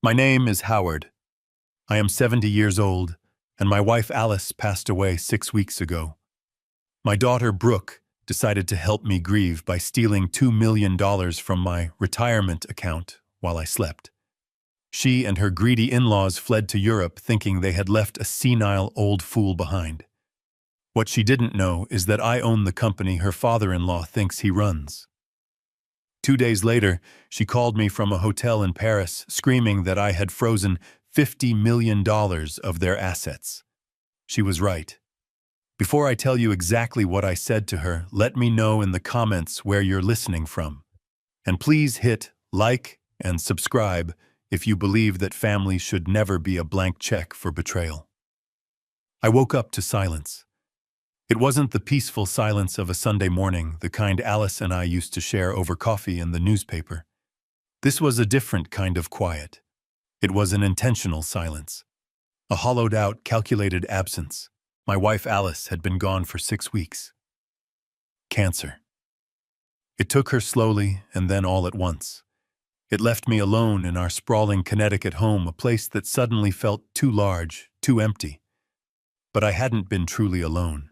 My name is Howard. I am 70 years old, and my wife Alice passed away 6 weeks ago. My daughter Brooke decided to help me grieve by stealing $2 million from my retirement account while I slept. She and her greedy in-laws fled to Europe thinking they had left a senile old fool behind. What she didn't know is that I own the company her father-in-law thinks he runs. 2 days later, she called me from a hotel in Paris, screaming that I had frozen $50 million of their assets. She was right. Before I tell you exactly what I said to her, let me know in the comments where you're listening from. And please hit like and subscribe if you believe that family should never be a blank check for betrayal. I woke up to silence. It wasn't the peaceful silence of a Sunday morning, the kind Alice and I used to share over coffee and the newspaper. This was a different kind of quiet. It was an intentional silence. A hollowed-out, calculated absence. My wife Alice had been gone for 6 weeks. Cancer. It took her slowly and then all at once. It left me alone in our sprawling Connecticut home, a place that suddenly felt too large, too empty. But I hadn't been truly alone.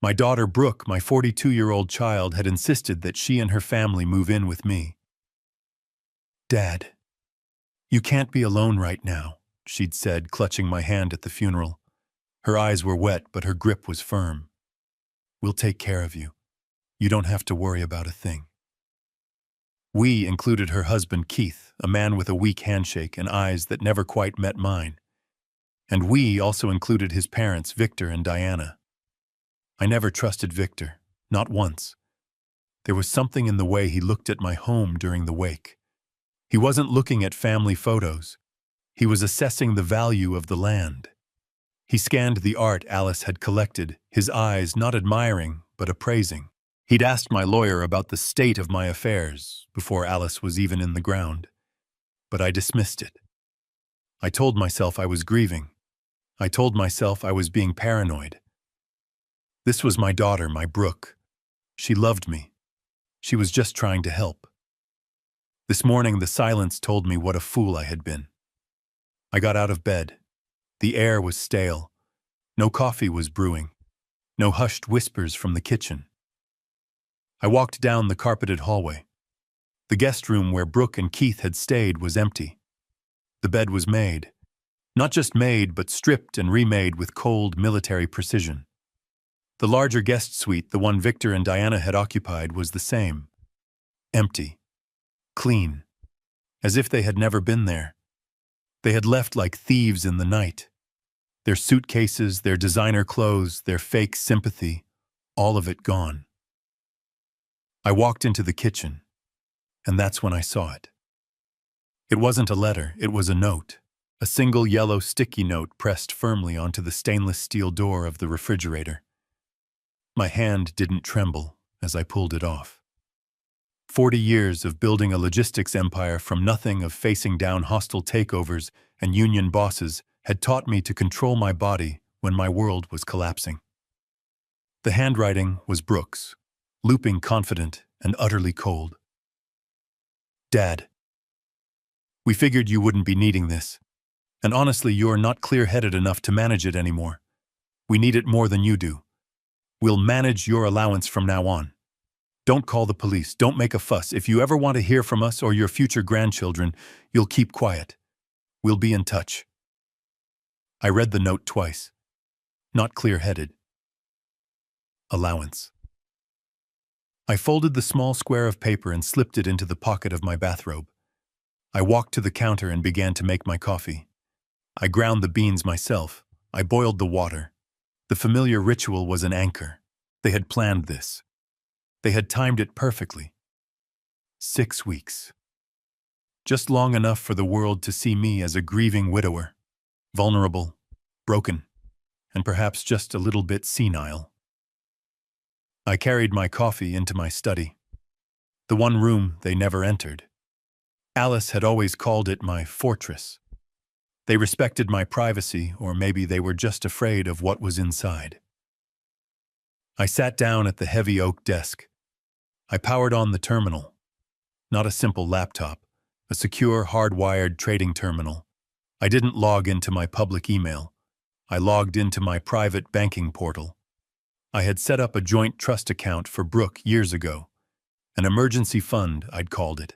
My daughter Brooke, my 42-year-old child, had insisted that she and her family move in with me. "Dad, you can't be alone right now," she'd said, clutching my hand at the funeral. Her eyes were wet, but her grip was firm. "We'll take care of you. You don't have to worry about a thing." We included her husband Keith, a man with a weak handshake and eyes that never quite met mine. And we also included his parents, Victor and Diana. I never trusted Victor, not once. There was something in the way he looked at my home during the wake. He wasn't looking at family photos. He was assessing the value of the land. He scanned the art Alice had collected, his eyes not admiring, but appraising. He'd asked my lawyer about the state of my affairs before Alice was even in the ground. But I dismissed it. I told myself I was grieving. I told myself I was being paranoid. This was my daughter, my Brooke. She loved me. She was just trying to help. This morning, the silence told me what a fool I had been. I got out of bed. The air was stale. No coffee was brewing. No hushed whispers from the kitchen. I walked down the carpeted hallway. The guest room where Brooke and Keith had stayed was empty. The bed was made. Not just made, but stripped and remade with cold military precision. The larger guest suite, the one Victor and Diana had occupied, was the same. Empty. Clean. As if they had never been there. They had left like thieves in the night. Their suitcases, their designer clothes, their fake sympathy, all of it gone. I walked into the kitchen, and that's when I saw it. It wasn't a letter, it was a note. A single yellow sticky note pressed firmly onto the stainless steel door of the refrigerator. My hand didn't tremble as I pulled it off. 40 years of building a logistics empire from nothing, of facing down hostile takeovers and union bosses, had taught me to control my body when my world was collapsing. The handwriting was Brooke's, looping, confident, and utterly cold. "Dad, we figured you wouldn't be needing this. And honestly, you're not clear-headed enough to manage it anymore. We need it more than you do. We'll manage your allowance from now on. Don't call the police. Don't make a fuss. If you ever want to hear from us or your future grandchildren, you'll keep quiet. We'll be in touch." I read the note twice. Not clear-headed. Allowance. I folded the small square of paper and slipped it into the pocket of my bathrobe. I walked to the counter and began to make my coffee. I ground the beans myself. I boiled the water. The familiar ritual was an anchor. They had planned this. They had timed it perfectly. 6 weeks. Just long enough for the world to see me as a grieving widower, vulnerable, broken, and perhaps just a little bit senile. I carried my coffee into my study, the one room they never entered. Alice had always called it my fortress. They respected my privacy, or maybe they were just afraid of what was inside. I sat down at the heavy oak desk. I powered on the terminal. Not a simple laptop, a secure, hardwired trading terminal. I didn't log into my public email. I logged into my private banking portal. I had set up a joint trust account for Brooke years ago. An emergency fund, I'd called it.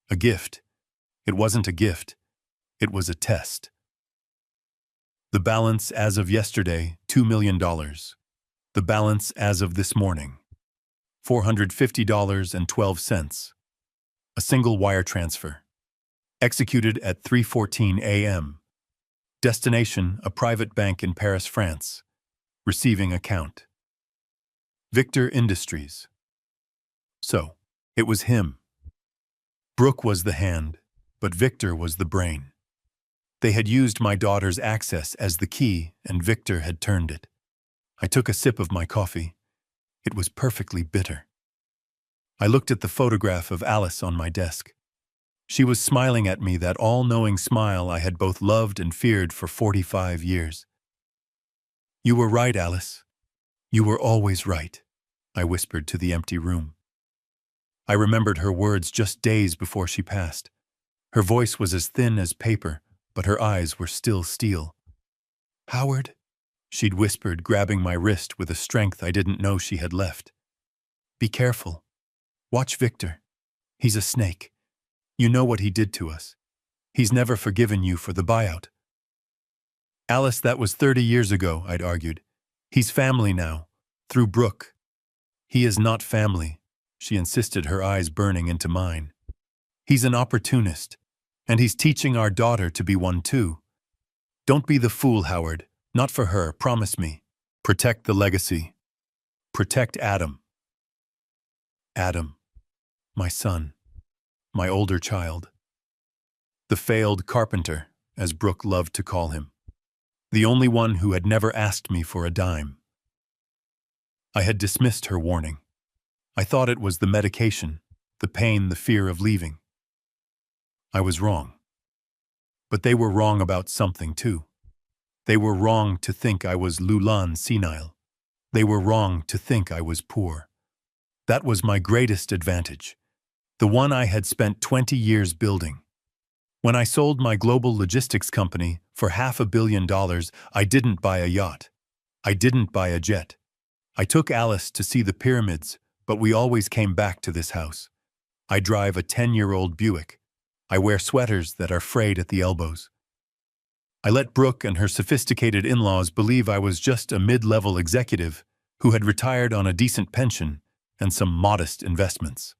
A gift. It wasn't a gift. It was a test. The balance as of yesterday, $2 million. The balance as of this morning, $450.12. A single wire transfer. Executed at 3:14 a.m. Destination, a private bank in Paris, France. Receiving account. Victor Industries. So, it was him. Brooke was the hand, but Victor was the brain. They had used my daughter's access as the key, and Victor had turned it. I took a sip of my coffee. It was perfectly bitter. I looked at the photograph of Alice on my desk. She was smiling at me, that all-knowing smile I had both loved and feared for 45 years. "You were right, Alice. You were always right," I whispered to the empty room. I remembered her words just days before she passed. Her voice was as thin as paper, but her eyes were still steel. "Howard," she'd whispered, grabbing my wrist with a strength I didn't know she had left. "Be careful. Watch Victor. He's a snake. You know what he did to us. He's never forgiven you for the buyout." "Alice, that was 30 years ago," I'd argued. "He's family now, through Brooke." "He is not family," she insisted, her eyes burning into mine. "He's an opportunist, and he's teaching our daughter to be one too. Don't be the fool, Howard. Not for her, promise me. Protect the legacy. Protect Adam." Adam. My son. My older child. The failed carpenter, as Brooke loved to call him. The only one who had never asked me for a dime. I had dismissed her warning. I thought it was the medication, the pain, the fear of leaving. I was wrong. But they were wrong about something too. They were wrong to think I was Lulan senile. They were wrong to think I was poor. That was my greatest advantage, the one I had spent 20 years building. When I sold my global logistics company for $500 million, I didn't buy a yacht. I didn't buy a jet. I took Alice to see the pyramids, but we always came back to this house. I drive a 10-year-old Buick. I wear sweaters that are frayed at the elbows. I let Brooke and her sophisticated in-laws believe I was just a mid-level executive who had retired on a decent pension and some modest investments.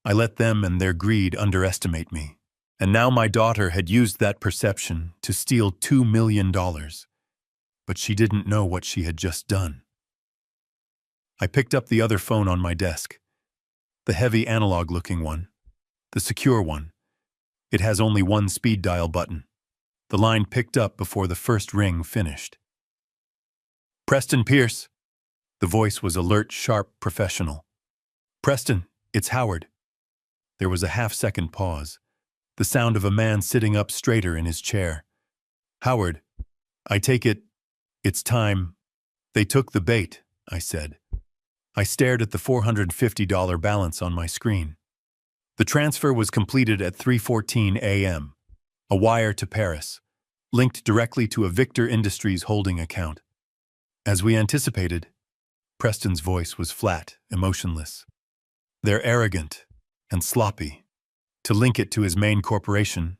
I let them and their greed underestimate me, and now my daughter had used that perception to steal $2 million. But she didn't know what she had just done. I picked up the other phone on my desk, the heavy analog-looking one, the secure one. It has only one speed dial button. The line picked up before the first ring finished. "Preston Pierce." The voice was alert, sharp, professional. "Preston, it's Howard." There was a half-second pause, the sound of a man sitting up straighter in his chair. "Howard, I take it, it's time." "They took the bait," I said. I stared at the $450 balance on my screen. The transfer was completed at 3:14 a.m. A wire to Paris, linked directly to a Victor Industries holding account. As we anticipated, Preston's voice was flat, emotionless. "They're arrogant and sloppy. To link it to his main corporation.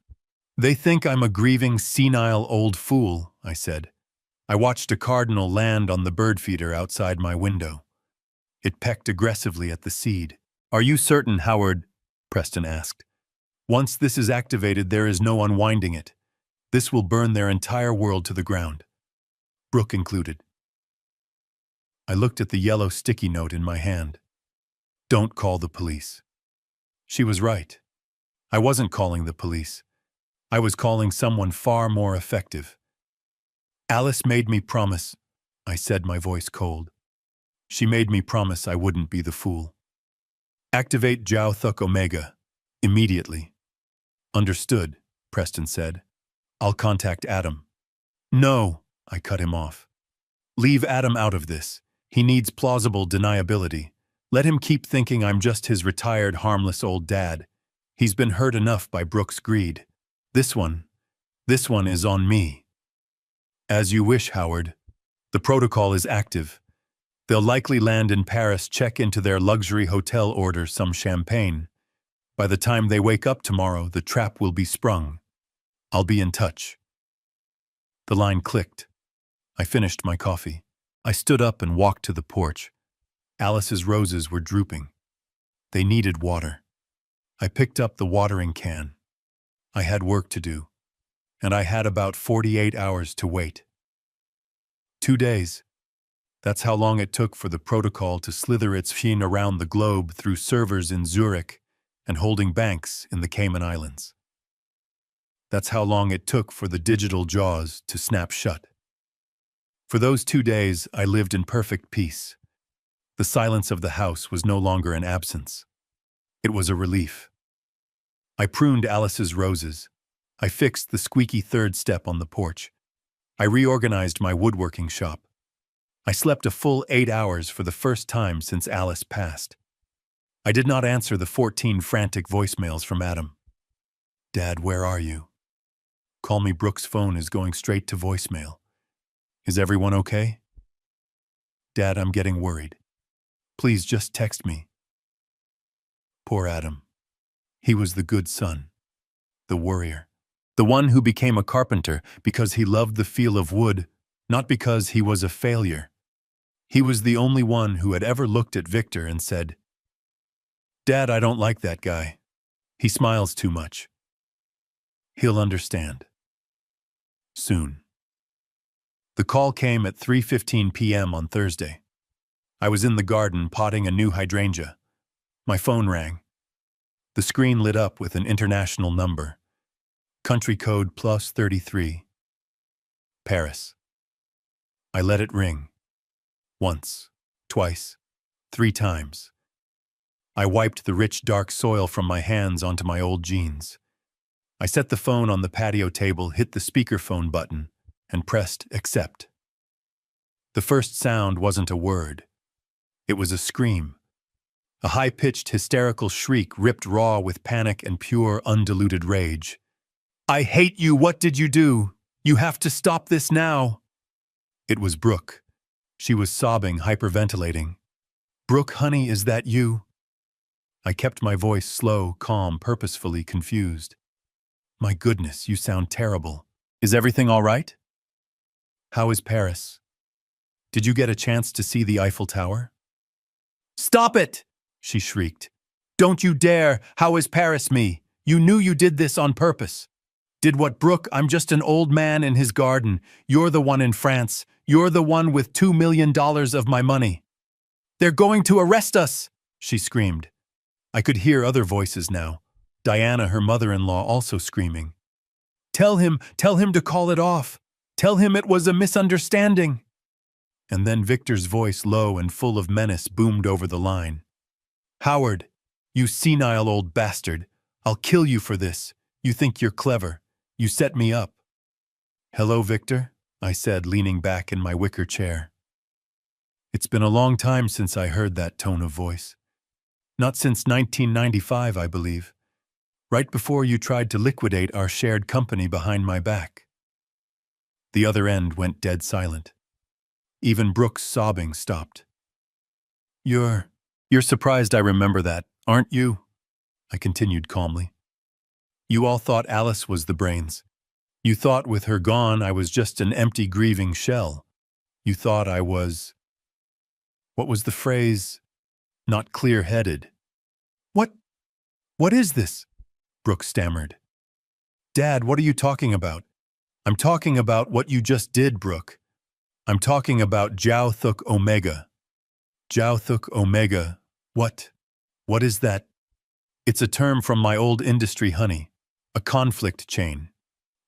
They think I'm a grieving, senile old fool," I said. I watched a cardinal land on the bird feeder outside my window. It pecked aggressively at the seed. "Are you certain, Howard?" Preston asked. "Once this is activated, there is no unwinding it. This will burn their entire world to the ground. Brooke included." I looked at the yellow sticky note in my hand. "Don't call the police." She was right. I wasn't calling the police. I was calling someone far more effective. "Alice made me promise," I said, my voice cold. "She made me promise I wouldn't be the fool. Activate Jiao Thuk Omega. Immediately." "Understood," Preston said. "I'll contact Adam." "No," I cut him off. "Leave Adam out of this. He needs plausible deniability. Let him keep thinking I'm just his retired, harmless old dad. He's been hurt enough by Brooke's greed. This one is on me. As you wish, Howard. The protocol is active. They'll likely land in Paris, check into their luxury hotel, order some champagne. By the time they wake up tomorrow, the trap will be sprung. I'll be in touch. The line clicked. I finished my coffee. I stood up and walked to the porch. Alice's roses were drooping. They needed water. I picked up the watering can. I had work to do, and I had about 48 hours to wait. 2 days. That's how long it took for the protocol to slither its fin around the globe through servers in Zurich and holding banks in the Cayman Islands. That's how long it took for the digital jaws to snap shut. For those 2 days, I lived in perfect peace. The silence of the house was no longer an absence. It was a relief. I pruned Alice's roses. I fixed the squeaky third step on the porch. I reorganized my woodworking shop. I slept a full 8 hours for the first time since Alice passed. I did not answer the 14 frantic voicemails from Adam. Dad, where are you? Call me. Brooke's phone is going straight to voicemail. Is everyone okay? Dad, I'm getting worried. Please just text me. Poor Adam. He was the good son, the worrier, the one who became a carpenter because he loved the feel of wood, not because he was a failure. He was the only one who had ever looked at Victor and said, Dad, I don't like that guy. He smiles too much. He'll understand. Soon. The call came at 3:15 p.m. on Thursday. I was in the garden potting a new hydrangea. My phone rang. The screen lit up with an international number. Country code +33. Paris. I let it ring. Once, twice, 3 times. I wiped the rich dark soil from my hands onto my old jeans. I set the phone on the patio table, hit the speakerphone button, and pressed accept. The first sound wasn't a word. It was a scream. A high-pitched, hysterical shriek ripped raw with panic and pure, undiluted rage. I hate you! What did you do? You have to stop this now! It was Brooke. She was sobbing, hyperventilating. Brooke, honey, is that you? I kept my voice slow, calm, purposefully confused. My goodness, you sound terrible. Is everything all right? How is Paris? Did you get a chance to see the Eiffel Tower? Stop it! She shrieked. Don't you dare! How is Paris me? You knew you did this on purpose. Did what, Brooke? I'm just an old man in his garden. You're the one in France. You're the one with $2 million of my money. They're going to arrest us, she screamed. I could hear other voices now. Diana, her mother-in-law, also screaming. Tell him to call it off. Tell him it was a misunderstanding. And then Victor's voice, low and full of menace, boomed over the line. Howard, you senile old bastard. I'll kill you for this. You think you're clever. You set me up. Hello, Victor, I said, leaning back in my wicker chair. It's been a long time since I heard that tone of voice. Not since 1995, I believe. Right before you tried to liquidate our shared company behind my back. The other end went dead silent. Even Brooke's sobbing stopped. You're surprised I remember that, aren't you? I continued calmly. You all thought Alice was the brains. You thought with her gone I was just an empty, grieving shell. You thought I was... What was the phrase? Not clear-headed. What is this? Brooke stammered. Dad, what are you talking about? I'm talking about what you just did, Brooke. I'm talking about Jiao Thuk Omega. Jiao Thuk Omega. What? What is that? It's a term from my old industry, honey. A conflict chain.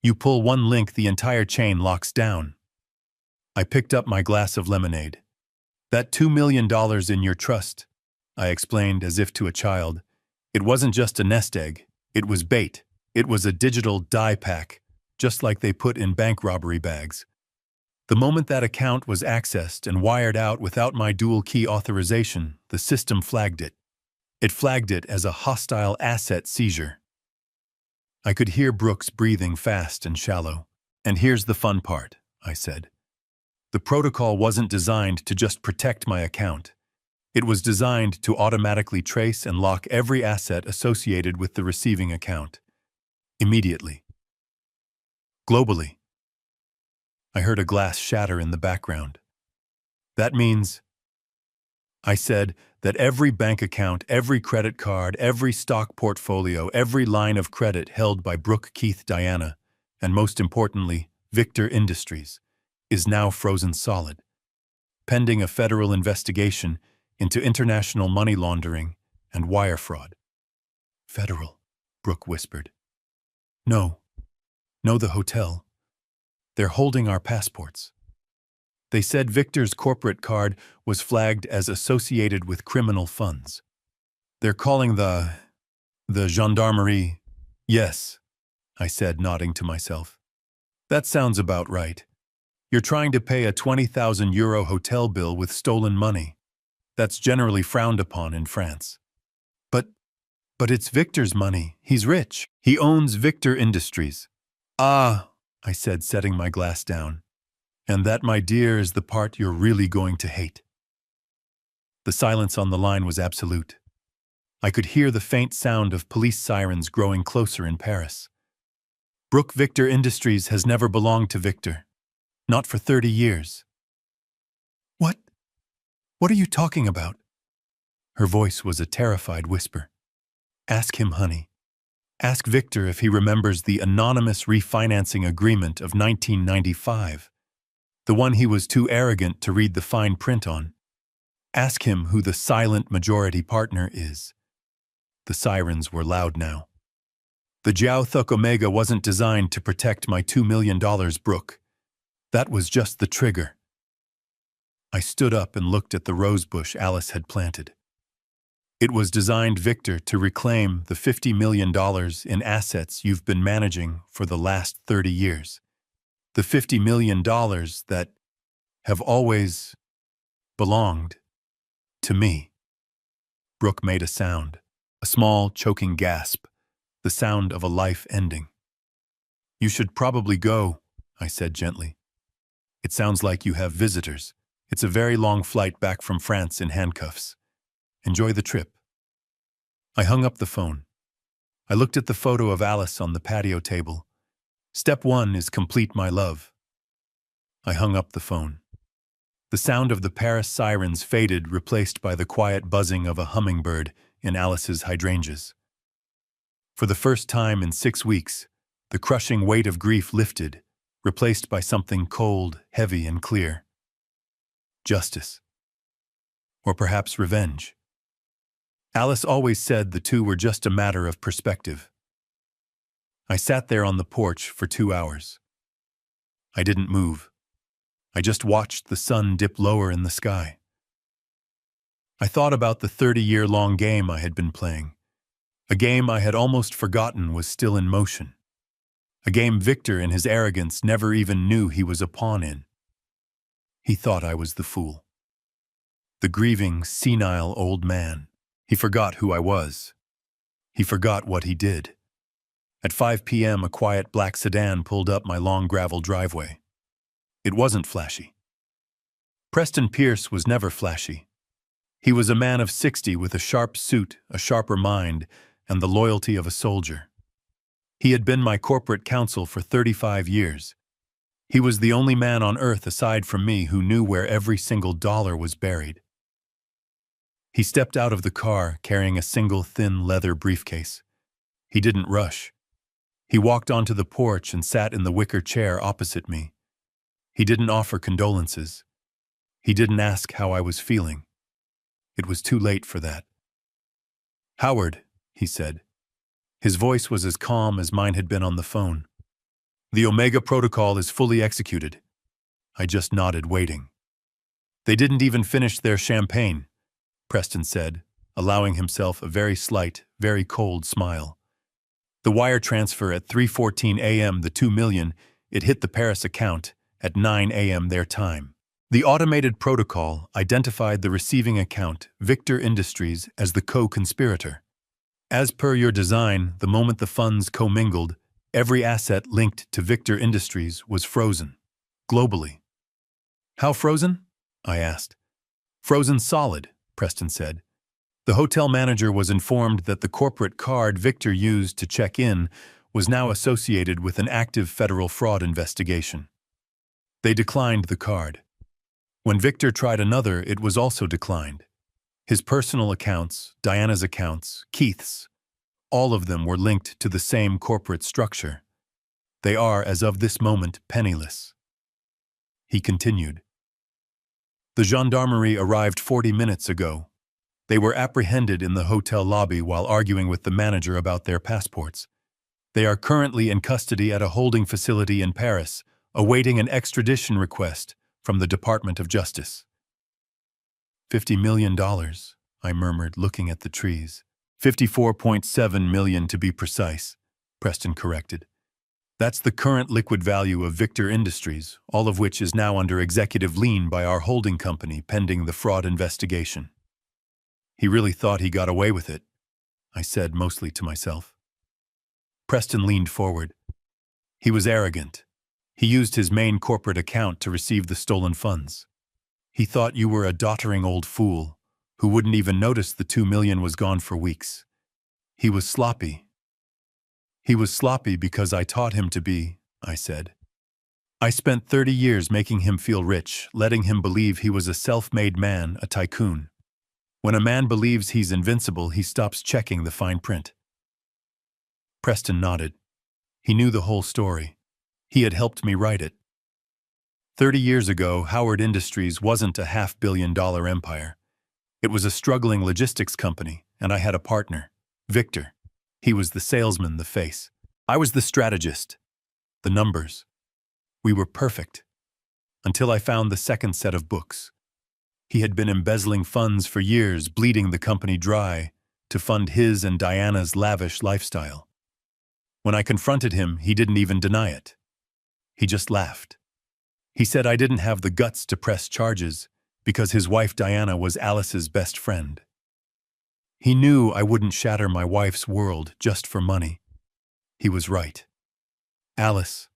You pull one link, the entire chain locks down. I picked up my glass of lemonade. That $2 million in your trust, I explained as if to a child. It wasn't just a nest egg. It was bait. It was a digital die pack, just like they put in bank robbery bags. The moment that account was accessed and wired out without my dual key authorization, the system flagged it. It flagged it as a hostile asset seizure. I could hear Brooks breathing fast and shallow. And here's the fun part, I said. The protocol wasn't designed to just protect my account. It was designed to automatically trace and lock every asset associated with the receiving account. Immediately. Globally. I heard a glass shatter in the background. That means, I said, that every bank account, every credit card, every stock portfolio, every line of credit held by Brooke Keith Diana, and most importantly, Victor Industries, is now frozen solid, pending a federal investigation into international money laundering and wire fraud. Federal, Brooke whispered. No, the hotel. They're holding our passports. They said Victor's corporate card was flagged as associated with criminal funds. They're calling the gendarmerie. Yes, I said, nodding to myself. That sounds about right. You're trying to pay a €20,000 hotel bill with stolen money. That's generally frowned upon in France. But it's Victor's money. He's rich. He owns Victor Industries. Ah, I said, setting my glass down. And that, my dear, is the part you're really going to hate. The silence on the line was absolute. I could hear the faint sound of police sirens growing closer in Paris. Brooke Victor Industries has never belonged to Victor. Not for 30 years. What? What are you talking about? Her voice was a terrified whisper. Ask him, honey. Ask Victor if he remembers the anonymous refinancing agreement of 1995. The one he was too arrogant to read the fine print on. Ask him who the silent majority partner is. The sirens were loud now. The Jiao Thuk Omega wasn't designed to protect my $2 million, Brooke. That was just the trigger. I stood up and looked at the rosebush Alice had planted. It was designed, Victor, to reclaim the $50 million in assets you've been managing for the last 30 years. The $50 million that have always belonged to me. Brooke made a sound, a small, choking gasp, the sound of a life ending. You should probably go, I said gently. It sounds like you have visitors. It's a very long flight back from France in handcuffs. Enjoy the trip. I hung up the phone. I looked at the photo of Alice on the patio table. Step 1 is complete, my love. I hung up the phone. The sound of the Paris sirens faded, replaced by the quiet buzzing of a hummingbird in Alice's hydrangeas. For the first time in 6 weeks, the crushing weight of grief lifted, replaced by something cold, heavy, and clear. Justice. Or perhaps revenge. Alice always said the two were just a matter of perspective. I sat there on the porch for 2 hours. I didn't move. I just watched the sun dip lower in the sky. I thought about the 30-year-long game I had been playing. A game I had almost forgotten was still in motion. A game Victor, in his arrogance, never even knew he was a pawn in. He thought I was the fool. The grieving, senile old man. He forgot who I was. He forgot what he did. At 5 p.m., a quiet black sedan pulled up my long gravel driveway. It wasn't flashy. Preston Pierce was never flashy. He was a man of 60 with a sharp suit, a sharper mind, and the loyalty of a soldier. He had been my corporate counsel for 35 years. He was the only man on earth aside from me who knew where every single dollar was buried. He stepped out of the car carrying a single thin leather briefcase. He didn't rush. He walked onto the porch and sat in the wicker chair opposite me. He didn't offer condolences. He didn't ask how I was feeling. It was too late for that. Howard, he said. His voice was as calm as mine had been on the phone. The Omega Protocol is fully executed. I just nodded, waiting. They didn't even finish their champagne, Preston said, allowing himself a very slight, very cold smile. The wire transfer at 3:14 a.m., the 2 million, it hit the Paris account at 9 a.m. their time. The automated protocol identified the receiving account, Victor Industries, as the co-conspirator. As per your design, the moment the funds commingled, every asset linked to Victor Industries was frozen. Globally. How frozen? I asked. Frozen solid, Preston said. The hotel manager was informed that the corporate card Victor used to check in was now associated with an active federal fraud investigation. They declined the card. When Victor tried another, it was also declined. His personal accounts, Diana's accounts, Keith's, all of them were linked to the same corporate structure. They are, as of this moment, penniless. He continued. The gendarmerie arrived 40 minutes ago. They were apprehended in the hotel lobby while arguing with the manager about their passports. They are currently in custody at a holding facility in Paris, awaiting an extradition request from the Department of Justice. $50 million, I murmured, looking at the trees. 54.7 million to be precise, Preston corrected. That's the current liquid value of Victor Industries, all of which is now under executive lien by our holding company pending the fraud investigation. He really thought he got away with it, I said, mostly to myself. Preston leaned forward. He was arrogant. He used his main corporate account to receive the stolen funds. He thought you were a doddering old fool who wouldn't even notice the 2 million was gone for weeks. He was sloppy. He was sloppy because I taught him to be, I said. I spent 30 years making him feel rich, letting him believe he was a self-made man, a tycoon. When a man believes he's invincible, he stops checking the fine print. Preston nodded. He knew the whole story. He had helped me write it. 30 years ago, Howard Industries wasn't a $500 million empire. It was a struggling logistics company, and I had a partner, Victor. He was the salesman, the face. I was the strategist, the numbers. We were perfect. Until I found the second set of books. He had been embezzling funds for years, bleeding the company dry to fund his and Diana's lavish lifestyle. When I confronted him, he didn't even deny it. He just laughed. He said I didn't have the guts to press charges because his wife Diana was Alice's best friend. He knew I wouldn't shatter my wife's world just for money. He was right. Alice,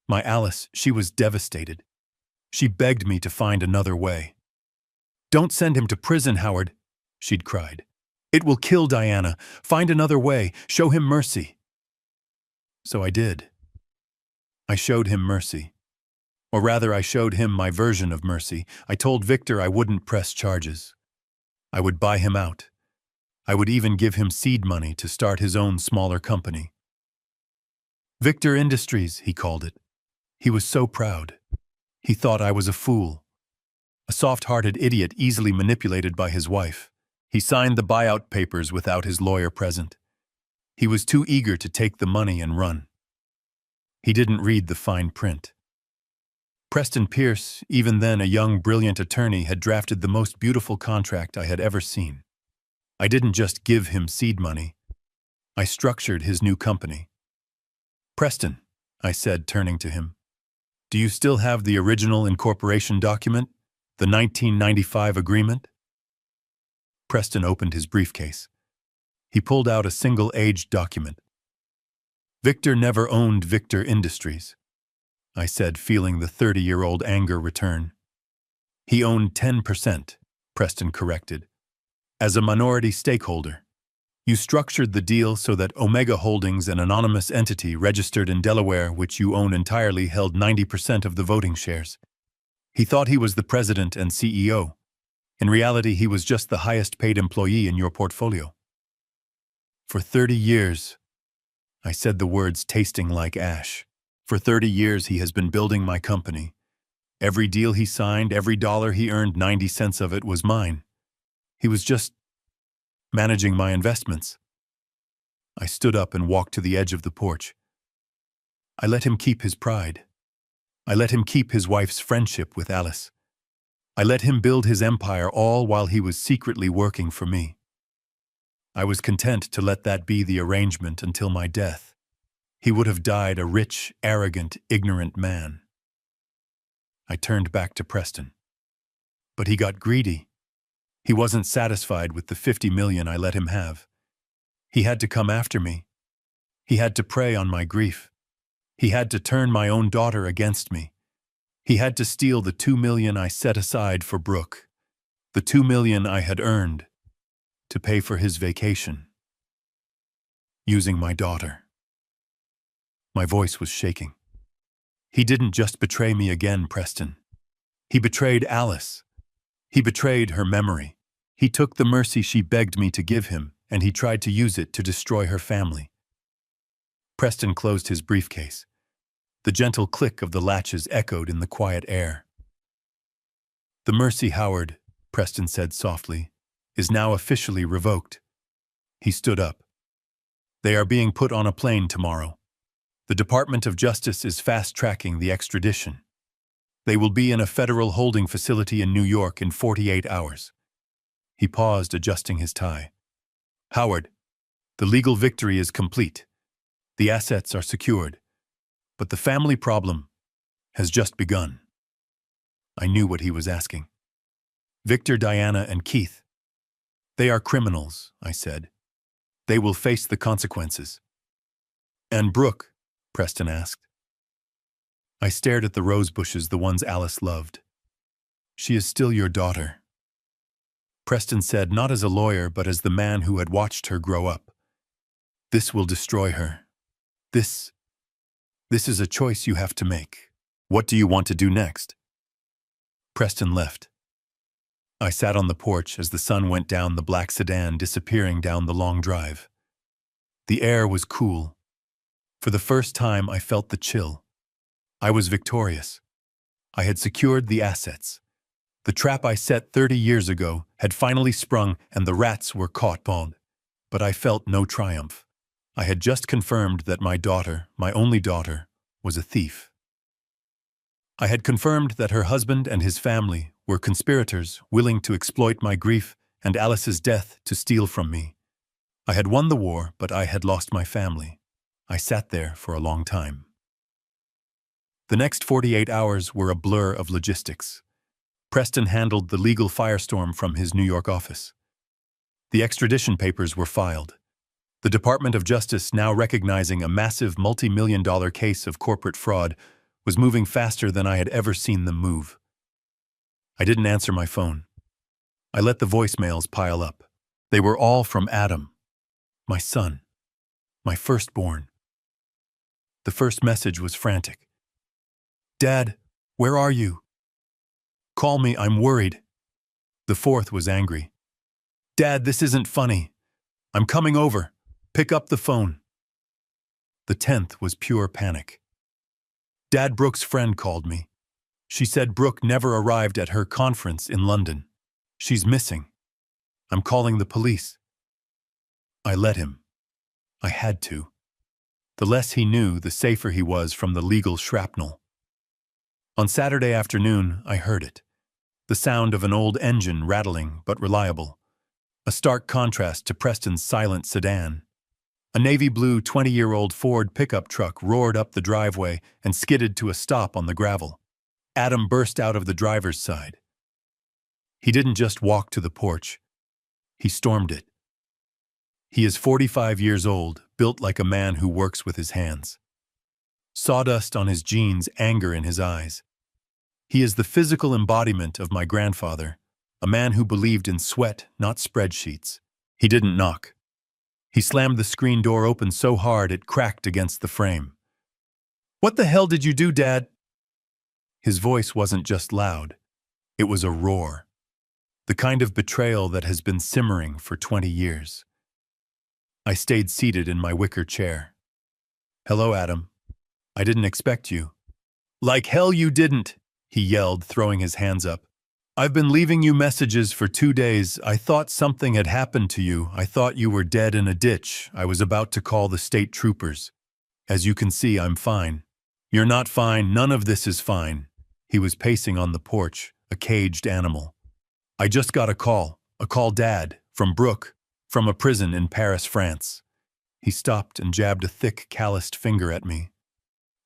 my Alice, she was devastated. She begged me to find another way. Don't send him to prison, Howard, she'd cried. It will kill Diana. Find another way. Show him mercy. So I did. I showed him mercy. Or rather, I showed him my version of mercy. I told Victor I wouldn't press charges. I would buy him out. I would even give him seed money to start his own smaller company. Victor Industries, he called it. He was so proud. He thought I was a fool. A soft-hearted idiot easily manipulated by his wife. He signed the buyout papers without his lawyer present. He was too eager to take the money and run. He didn't read the fine print. Preston Pierce, even then a young, brilliant attorney, had drafted the most beautiful contract I had ever seen. I didn't just give him seed money. I structured his new company. Preston, I said, turning to him, do you still have the original incorporation document, the 1995 agreement? Preston opened his briefcase. He pulled out a single-aged document. Victor never owned Victor Industries, I said, feeling the 30-year-old anger return. He owned 10%, Preston corrected. As a minority stakeholder, you structured the deal so that Omega Holdings, an anonymous entity registered in Delaware which you own entirely, held 90% of the voting shares. He thought he was the president and CEO. In reality, he was just the highest-paid employee in your portfolio. For 30 years, I said the words tasting like ash. For 30 years, he has been building my company. Every deal he signed, every dollar he earned, 90 cents of it was mine. He was just managing my investments. I stood up and walked to the edge of the porch. I let him keep his pride. I let him keep his wife's friendship with Alice. I let him build his empire, all while he was secretly working for me. I was content to let that be the arrangement until my death. He would have died a rich, arrogant, ignorant man. I turned back to Preston. But he got greedy. He wasn't satisfied with the 50 million I let him have. He had to come after me. He had to prey on my grief. He had to turn my own daughter against me. He had to steal the $2 million I set aside for Brooke, the $2 million I had earned, to pay for his vacation. Using my daughter. My voice was shaking. He didn't just betray me again, Preston. He betrayed Alice. He betrayed her memory. He took the mercy she begged me to give him, and he tried to use it to destroy her family. Preston closed his briefcase. The gentle click of the latches echoed in the quiet air. "The mercy, Howard," Preston said softly, "is now officially revoked." He stood up. "They are being put on a plane tomorrow. The Department of Justice is fast-tracking the extradition. They will be in a federal holding facility in New York in 48 hours. He paused, adjusting his tie. "Howard, the legal victory is complete. The assets are secured. But the family problem has just begun." I knew what he was asking. "Victor, Diana, and Keith. They are criminals," I said. "They will face the consequences." "And Brooke?" Preston asked. I stared at the rose bushes, the ones Alice loved. "She is still your daughter," Preston said, not as a lawyer, but as the man who had watched her grow up. "This will destroy her. This is a choice you have to make. What do you want to do next?" Preston left. I sat on the porch as the sun went down the black sedan, disappearing down the long drive. The air was cool. For the first time, I felt the chill. I was victorious. I had secured the assets. The trap I set 30 years ago had finally sprung, and the rats were caught. But I felt no triumph. I had just confirmed that my daughter, my only daughter, was a thief. I had confirmed that her husband and his family were conspirators willing to exploit my grief and Alice's death to steal from me. I had won the war, but I had lost my family. I sat there for a long time. The next 48 hours were a blur of logistics. Preston handled the legal firestorm from his New York office. The extradition papers were filed. The Department of Justice, now recognizing a massive multi-million-dollar case of corporate fraud, was moving faster than I had ever seen them move. I didn't answer my phone. I let the voicemails pile up. They were all from Adam, my son, my firstborn. The first message was frantic. "Dad, where are you? Call me, I'm worried." The fourth was angry. "Dad, this isn't funny. I'm coming over. Pick up the phone." The 10th was pure panic. "Dad, Brooke's friend called me. She said Brooke never arrived at her conference in London. She's missing. I'm calling the police." I let him. I had to. The less he knew, the safer he was from the legal shrapnel. On Saturday afternoon, I heard it. The sound of an old engine, rattling but reliable. A stark contrast to Preston's silent sedan. A navy blue 20-year-old Ford pickup truck roared up the driveway and skidded to a stop on the gravel. Adam burst out of the driver's side. He didn't just walk to the porch. He stormed it. He is 45 years old, built like a man who works with his hands. Sawdust on his jeans, anger in his eyes. He is the physical embodiment of my grandfather, a man who believed in sweat, not spreadsheets. He didn't knock. He slammed the screen door open so hard it cracked against the frame. "What the hell did you do, Dad?" His voice wasn't just loud. It was a roar. The kind of betrayal that has been simmering for 20 years. I stayed seated in my wicker chair. "Hello, Adam. I didn't expect you." "Like hell you didn't," he yelled, throwing his hands up. "I've been leaving you messages for 2 days. I thought something had happened to you. I thought you were dead in a ditch. I was about to call the state troopers. As you can see, I'm fine." "You're not fine. None of this is fine." He was pacing on the porch, a caged animal. "I just got a call, Dad, from Brooke, from a prison in Paris, France." He stopped and jabbed a thick, calloused finger at me.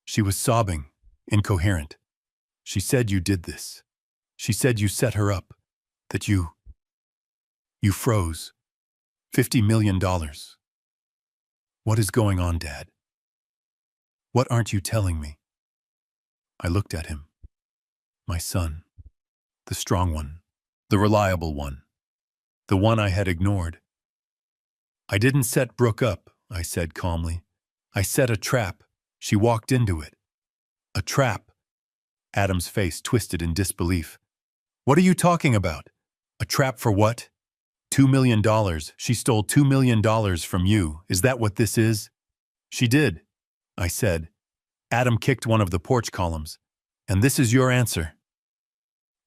She was sobbing, incoherent. "She said you did this. She said you set her up, that you froze. $50 million. What is going on, Dad? What aren't you telling me? I looked at him. My son. The strong one. The reliable one. The one I had ignored. I didn't set Brooke up, I said calmly. I set a trap. She walked into it. A trap. Adam's face twisted in disbelief. What are you talking about? A trap for what? $2 million. She stole $2 million from you. Is that what this is? She did, I said. Adam kicked one of the porch columns. And this is your answer?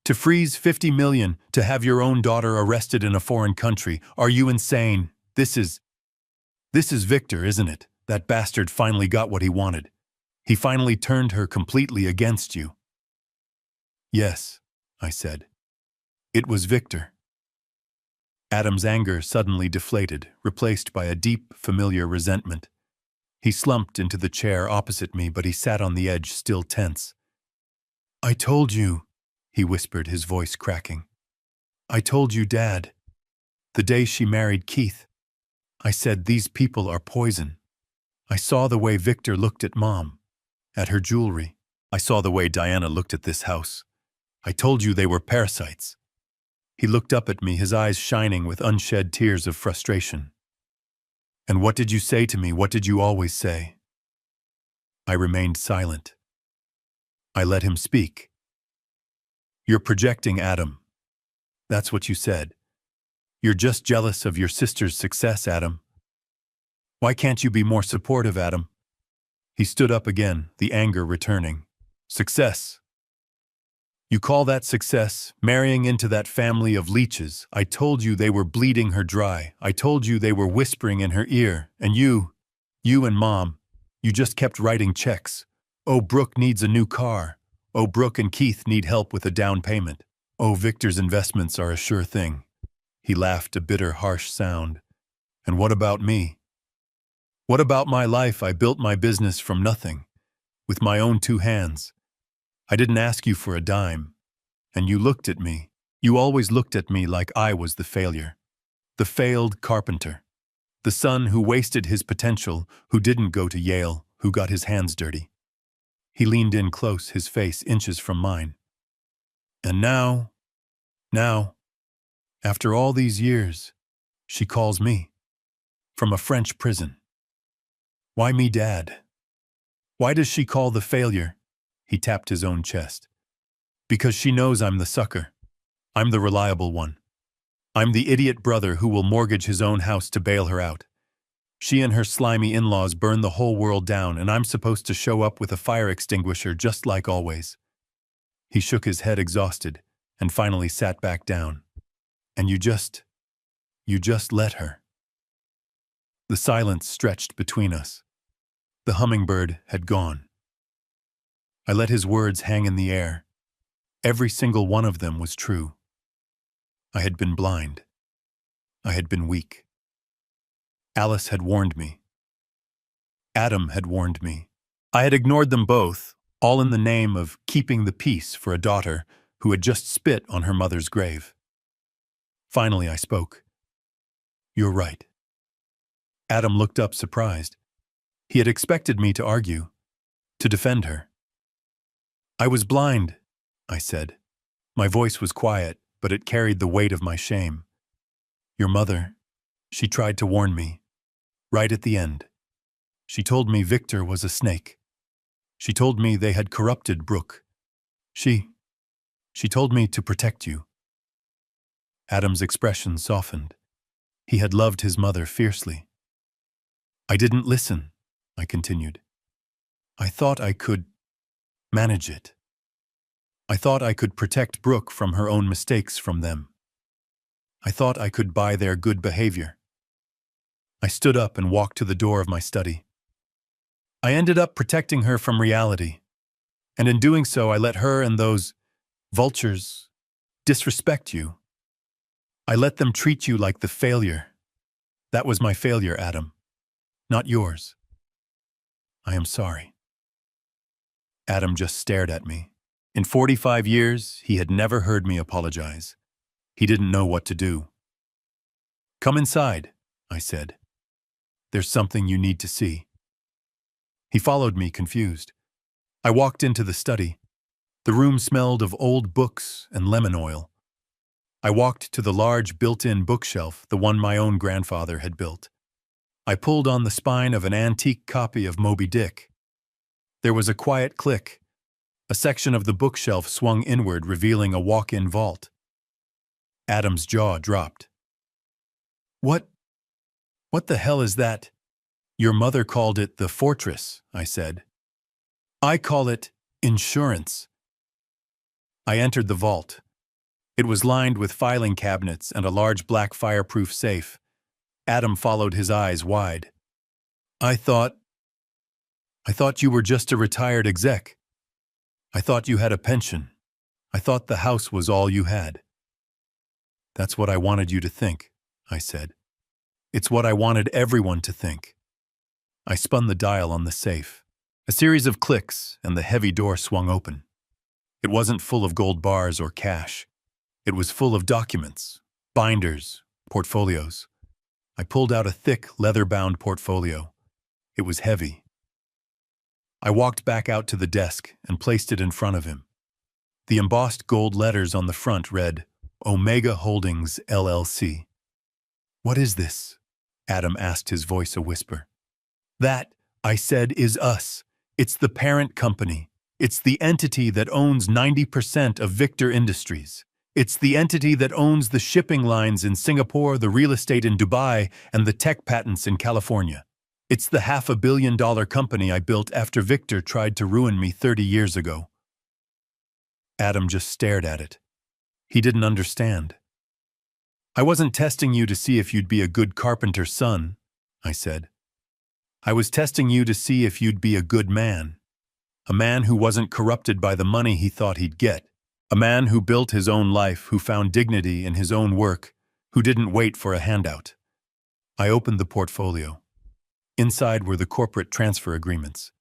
To freeze 50 million, to have your own daughter arrested in a foreign country. Are you insane? This is Victor, isn't it? That bastard finally got what he wanted. He finally turned her completely against you. Yes, I said. It was Victor. Adam's anger suddenly deflated, replaced by a deep, familiar resentment. He slumped into the chair opposite me, but he sat on the edge, still tense. I told you, he whispered, his voice cracking. I told you, Dad. The day she married Keith. I said, these people are poison. I saw the way Victor looked at Mom, at her jewelry. I saw the way Diana looked at this house. I told you they were parasites. He looked up at me, his eyes shining with unshed tears of frustration. And what did you say to me? What did you always say? I remained silent. I let him speak. You're projecting, Adam. That's what you said. You're just jealous of your sister's success, Adam. Why can't you be more supportive, Adam? He stood up again, the anger returning. Success. You call that success, marrying into that family of leeches? I told you they were bleeding her dry. I told you they were whispering in her ear. And you and Mom, you just kept writing checks. Oh, Brooke needs a new car. Oh, Brooke and Keith need help with a down payment. Oh, Victor's investments are a sure thing. He laughed, a bitter, harsh sound. And what about me? What about my life? I built my business from nothing, with my own 2 hands. I didn't ask you for a dime. And you looked at me. You always looked at me like I was the failure. The failed carpenter. The son who wasted his potential, who didn't go to Yale, who got his hands dirty. He leaned in close, his face inches from mine. And now, after all these years, she calls me. From a French prison. Why me, Dad? Why does she call the failure? He tapped his own chest. Because she knows I'm the sucker. I'm the reliable one. I'm the idiot brother who will mortgage his own house to bail her out. She and her slimy in-laws burn the whole world down, and I'm supposed to show up with a fire extinguisher just like always. He shook his head exhausted, and finally sat back down. And you just let her. The silence stretched between us. The hummingbird had gone. I let his words hang in the air. Every single one of them was true. I had been blind. I had been weak. Alice had warned me. Adam had warned me. I had ignored them both, all in the name of keeping the peace for a daughter who had just spit on her mother's grave. Finally, I spoke. You're right. Adam looked up surprised. He had expected me to argue, to defend her. I was blind, I said. My voice was quiet, but it carried the weight of my shame. Your mother, she tried to warn me, right at the end. She told me Victor was a snake. She told me they had corrupted Brooke. She told me to protect you. Adam's expression softened. He had loved his mother fiercely. I didn't listen, I continued. I thought I could manage it. I thought I could protect Brooke from her own mistakes from them. I thought I could buy their good behavior. I stood up and walked to the door of my study. I ended up protecting her from reality, and in doing so I let her and those vultures disrespect you. I let them treat you like the failure. That was my failure, Adam, not yours. I am sorry. Adam just stared at me. In 45 years, he had never heard me apologize. He didn't know what to do. Come inside, I said. There's something you need to see." He followed me, confused. I walked into the study. The room smelled of old books and lemon oil. I walked to the large built-in bookshelf, the one my own grandfather had built. I pulled on the spine of an antique copy of Moby Dick. There was a quiet click. A section of the bookshelf swung inward, revealing a walk-in vault. Adam's jaw dropped. What the hell is that?" "Your mother called it the fortress," I said. "I call it insurance." I entered the vault. It was lined with filing cabinets and a large black fireproof safe. Adam followed, his eyes wide. I thought you were just a retired exec. I thought you had a pension. I thought the house was all you had." "That's what I wanted you to think," I said. "It's what I wanted everyone to think." I spun the dial on the safe. A series of clicks, and the heavy door swung open. It wasn't full of gold bars or cash. It was full of documents, binders, portfolios. I pulled out a thick, leather-bound portfolio. It was heavy. I walked back out to the desk and placed it in front of him. The embossed gold letters on the front read, Omega Holdings, LLC. "What is this?" Adam asked, his voice a whisper. "That," I said, "is us. It's the parent company. It's the entity that owns 90% of Victor Industries. It's the entity that owns the shipping lines in Singapore, the real estate in Dubai, and the tech patents in California. It's the $500 million company I built after Victor tried to ruin me 30 years ago." Adam just stared at it. He didn't understand. "I wasn't testing you to see if you'd be a good carpenter's son," I said. "I was testing you to see if you'd be a good man. A man who wasn't corrupted by the money he thought he'd get. A man who built his own life, who found dignity in his own work, who didn't wait for a handout." I opened the portfolio. Inside were the corporate transfer agreements.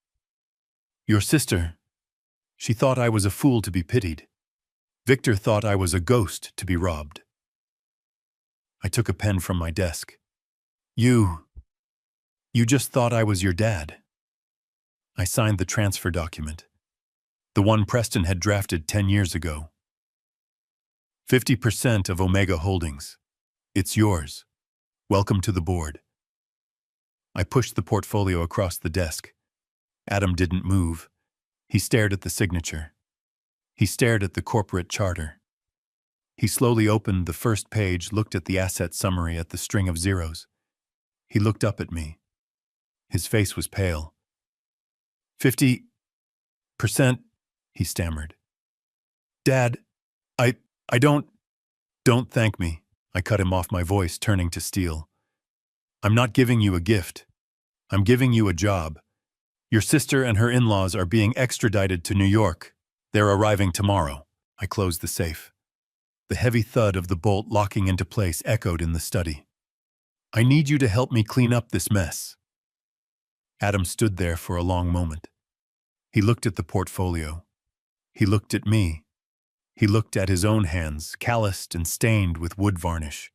"Your sister, she thought I was a fool to be pitied. Victor thought I was a ghost to be robbed." I took a pen from my desk. You just thought I was your dad." I signed the transfer document. The one Preston had drafted 10 years ago. 50% of Omega Holdings. It's yours. Welcome to the board." I pushed the portfolio across the desk. Adam didn't move. He stared at the signature. He stared at the corporate charter. He slowly opened the first page, looked at the asset summary, at the string of zeros. He looked up at me. His face was pale. 50%, he stammered. "Dad, I don't thank me." I cut him off, my voice turning to steel. "I'm not giving you a gift. I'm giving you a job. Your sister and her in-laws are being extradited to New York. They're arriving tomorrow." I closed the safe. The heavy thud of the bolt locking into place echoed in the study. "I need you to help me clean up this mess." Adam stood there for a long moment. He looked at the portfolio. He looked at me. He looked at his own hands, calloused and stained with wood varnish.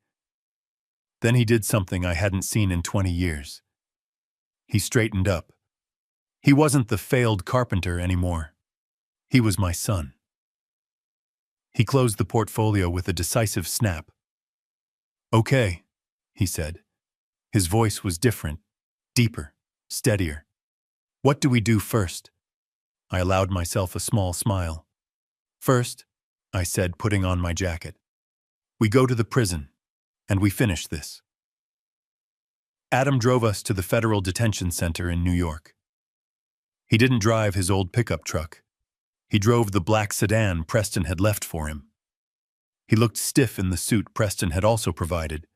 Then he did something I hadn't seen in 20 years. He straightened up. He wasn't the failed carpenter anymore. He was my son. He closed the portfolio with a decisive snap. "Okay," he said. His voice was different, deeper, steadier. "What do we do first?" I allowed myself a small smile. "First," I said, putting on my jacket, "we go to the prison, and we finish this." Adam drove us to the Federal Detention Center in New York. He didn't drive his old pickup truck. He drove the black sedan Preston had left for him. He looked stiff in the suit Preston had also provided.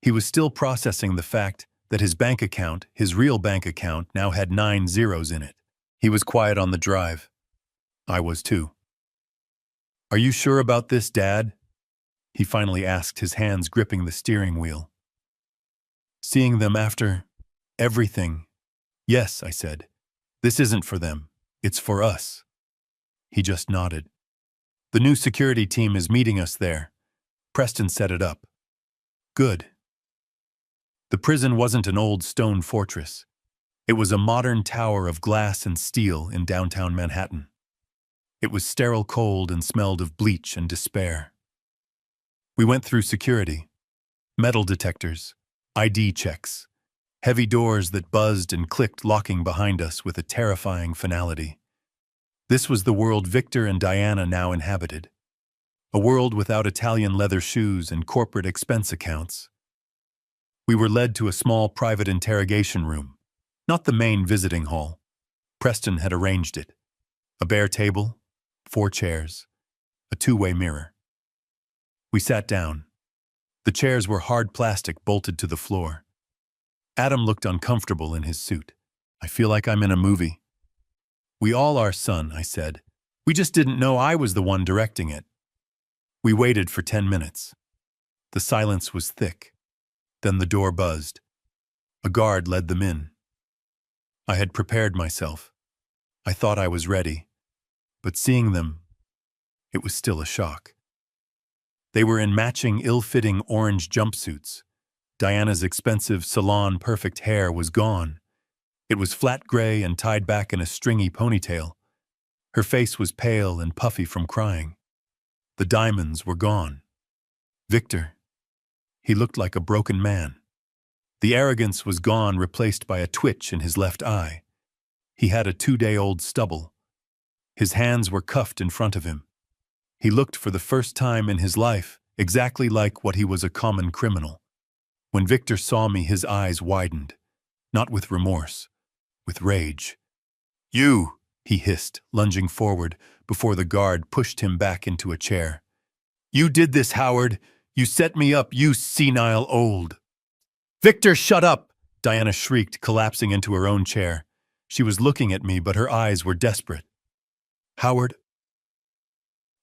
He was still processing the fact that his bank account, his real bank account, now had 9 zeros in it. He was quiet on the drive. I was too. "Are you sure about this, Dad?" he finally asked, his hands gripping the steering wheel. "Seeing them after everything." "Yes," I said. "This isn't for them. It's for us." He just nodded. "The new security team is meeting us there. Preston set it up." "Good." The prison wasn't an old stone fortress. It was a modern tower of glass and steel in downtown Manhattan. It was sterile cold and smelled of bleach and despair. We went through security, metal detectors, ID checks, heavy doors that buzzed and clicked locking behind us with a terrifying finality. This was the world Victor and Diana now inhabited. A world without Italian leather shoes and corporate expense accounts. We were led to a small private interrogation room, not the main visiting hall. Preston had arranged it. A bare table, 4 chairs, a two-way mirror. We sat down. The chairs were hard plastic bolted to the floor. Adam looked uncomfortable in his suit. I feel like I'm in a movie. We all are, son, I said. We just didn't know I was the one directing it. We waited for 10 minutes. The silence was thick. Then the door buzzed. A guard led them in. I had prepared myself. I thought I was ready. But seeing them, it was still a shock. They were in matching, ill-fitting orange jumpsuits. Diana's expensive, salon-perfect hair was gone. It was flat gray and tied back in a stringy ponytail. Her face was pale and puffy from crying. The diamonds were gone. Victor, he looked like a broken man. The arrogance was gone, replaced by a twitch in his left eye. He had a 2-day-old stubble. His hands were cuffed in front of him. He looked for the first time in his life exactly like what he was, a common criminal. When Victor saw me, his eyes widened, not with remorse, with rage. You, he hissed, lunging forward before the guard pushed him back into a chair. You did this, Howard. You set me up, you senile old. Victor, shut up! Diana shrieked, collapsing into her own chair. She was looking at me, but her eyes were desperate. Howard?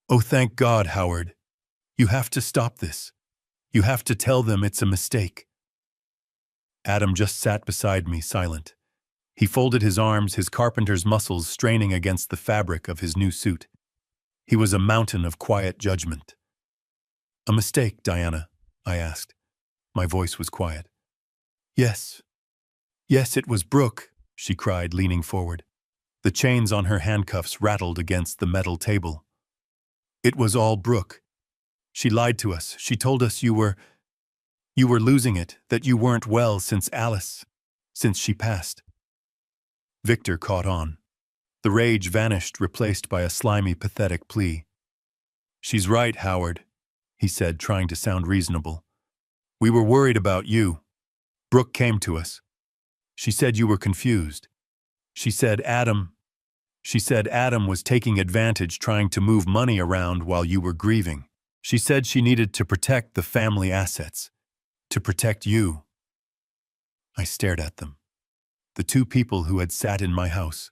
Oh, thank God, Howard. You have to stop this. You have to tell them it's a mistake. Adam just sat beside me, silent. He folded his arms, his carpenter's muscles straining against the fabric of his new suit. He was a mountain of quiet judgment. A mistake, Diana? I asked. My voice was quiet. Yes. Yes, it was Brooke, she cried, leaning forward. The chains on her handcuffs rattled against the metal table. It was all Brooke. She lied to us. She told us you were losing it, that you weren't well since she passed. Victor caught on. The rage vanished, replaced by a slimy, pathetic plea. She's right, Howard, he said, trying to sound reasonable. We were worried about you. Brooke came to us. She said you were confused. She said Adam was taking advantage, trying to move money around while you were grieving. She said she needed to protect the family assets, to protect you. I stared at them. The 2 people who had sat in my house,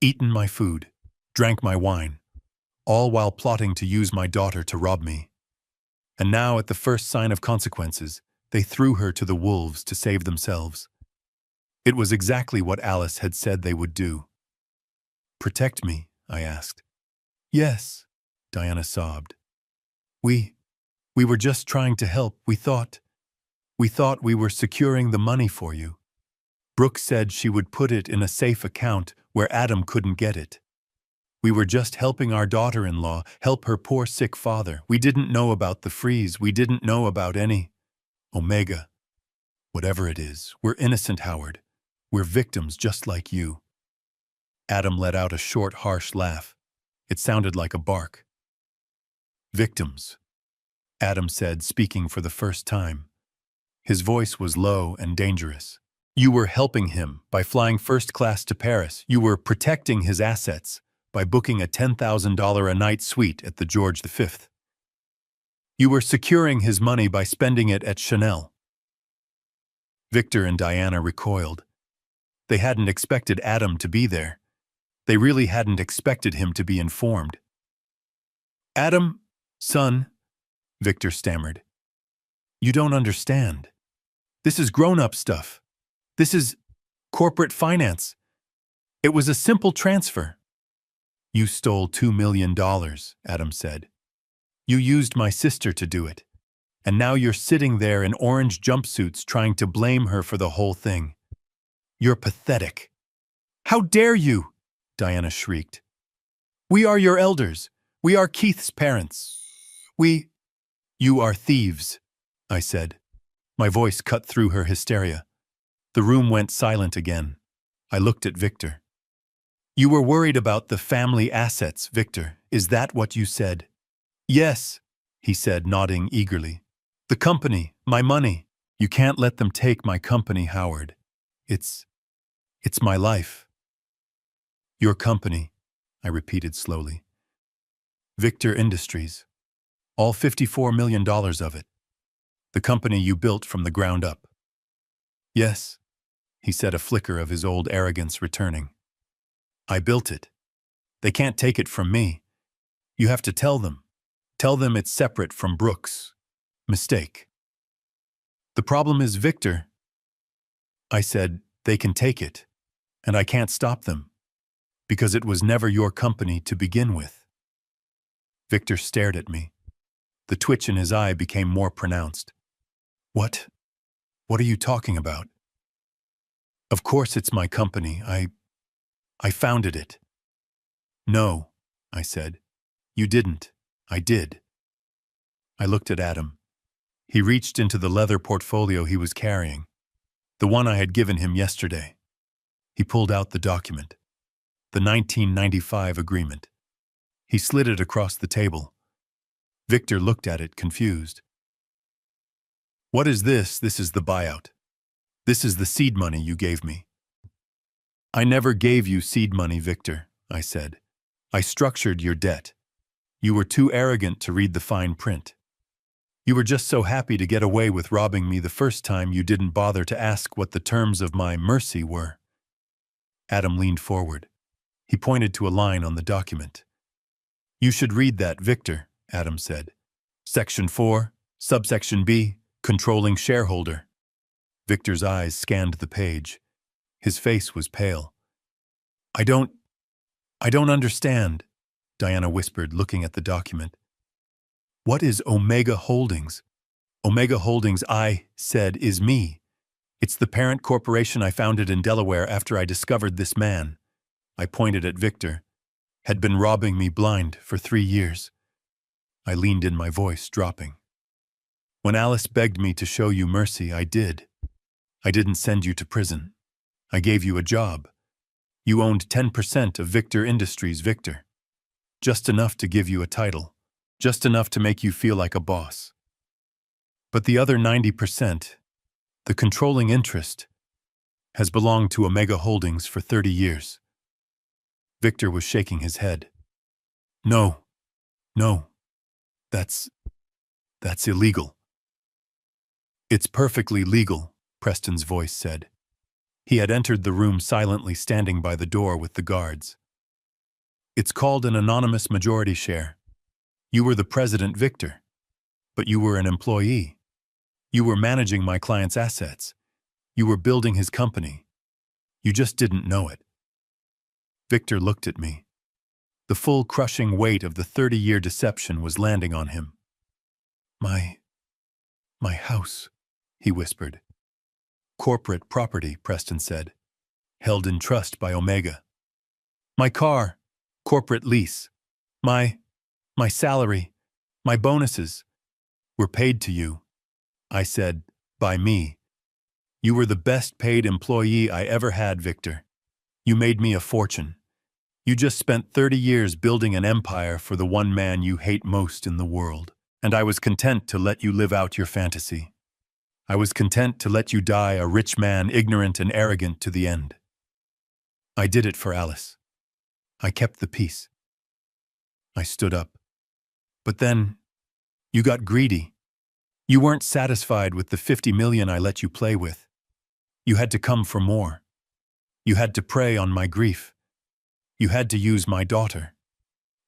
eaten my food, drank my wine, all while plotting to use my daughter to rob me. And now, at the first sign of consequences, they threw her to the wolves to save themselves. It was exactly what Alice had said they would do. Protect me? I asked. Yes, Diana sobbed. We were just trying to help. We thought we were securing the money for you. Brooke said she would put it in a safe account where Adam couldn't get it. We were just helping our daughter-in-law, help her poor sick father. We didn't know about the freeze. We didn't know about any Omega. Whatever it is, we're innocent, Howard. We're victims just like you. Adam let out a short, harsh laugh. It sounded like a bark. Victims, Adam said, speaking for the first time. His voice was low and dangerous. You were helping him by flying first class to Paris. You were protecting his assets by booking a $10,000 a night suite at the George V. You were securing his money by spending it at Chanel. Victor and Diana recoiled. They hadn't expected Adam to be there. They really hadn't expected him to be informed. Adam, son, Victor stammered. You don't understand. This is grown-up stuff. This is corporate finance. It was a simple transfer. You stole $2 million, Adam said. You used my sister to do it. And now you're sitting there in orange jumpsuits trying to blame her for the whole thing. You're pathetic. How dare you? Diana shrieked. We are your elders. We are Keith's parents. You are thieves, I said. My voice cut through her hysteria. The room went silent again. I looked at Victor. You were worried about the family assets, Victor. Is that what you said? Yes, he said, nodding eagerly. The company, my money. You can't let them take my company, Howard. It's my life. Your company, I repeated slowly. Victor Industries. All $54 million of it. The company you built from the ground up. Yes, he said, a flicker of his old arrogance returning. I built it. They can't take it from me. You have to tell them. Tell them it's separate from Brooks. Mistake. The problem is Victor. I said, they can take it, and I can't stop them, because it was never your company to begin with. Victor stared at me. The twitch in his eye became more pronounced. What? What are you talking about? Of course it's my company. I founded it. No, I said. You didn't. I did. I looked at Adam. He reached into the leather portfolio he was carrying, the one I had given him yesterday. He pulled out the document, the 1995 agreement. He slid it across the table. Victor looked at it, confused. What is this? This is the buyout. This is the seed money you gave me. I never gave you seed money, Victor, I said. I structured your debt. You were too arrogant to read the fine print. You were just so happy to get away with robbing me the first time you didn't bother to ask what the terms of my mercy were. Adam leaned forward. He pointed to a line on the document. You should read that, Victor, Adam said. Section 4, subsection B, controlling shareholder. Victor's eyes scanned the page. His face was pale. I don't understand, Diana whispered, looking at the document. What is Omega Holdings? Omega Holdings, I said, is me. It's the parent corporation I founded in Delaware after I discovered this man, I pointed at Victor, had been robbing me blind for 3 years. I leaned in, my voice dropping. When Alice begged me to show you mercy, I did. I didn't send you to prison. I gave you a job. You owned 10% of Victor Industries, Victor. Just enough to give you a title. Just enough to make you feel like a boss. But the other 90%, the controlling interest, has belonged to Omega Holdings for 30 years. Victor was shaking his head. No, that's illegal. It's perfectly legal, Preston's voice said. He had entered the room silently, standing by the door with the guards. It's called an anonymous majority share. You were the president, Victor, but you were an employee. You were managing my client's assets. You were building his company. You just didn't know it. Victor looked at me. The full crushing weight of the 30-year deception was landing on him. My house, he whispered. Corporate property, Preston said, held in trust by Omega. My car, corporate lease. My salary, my bonuses, were paid to you. I said, by me. You were the best paid employee I ever had, Victor. You made me a fortune. You just spent 30 years building an empire for the one man you hate most in the world, and I was content to let you live out your fantasy. I was content to let you die a rich man, ignorant and arrogant to the end. I did it for Alice. I kept the peace. I stood up. But then, you got greedy. You weren't satisfied with the 50 million I let you play with. You had to come for more. You had to prey on my grief. You had to use my daughter.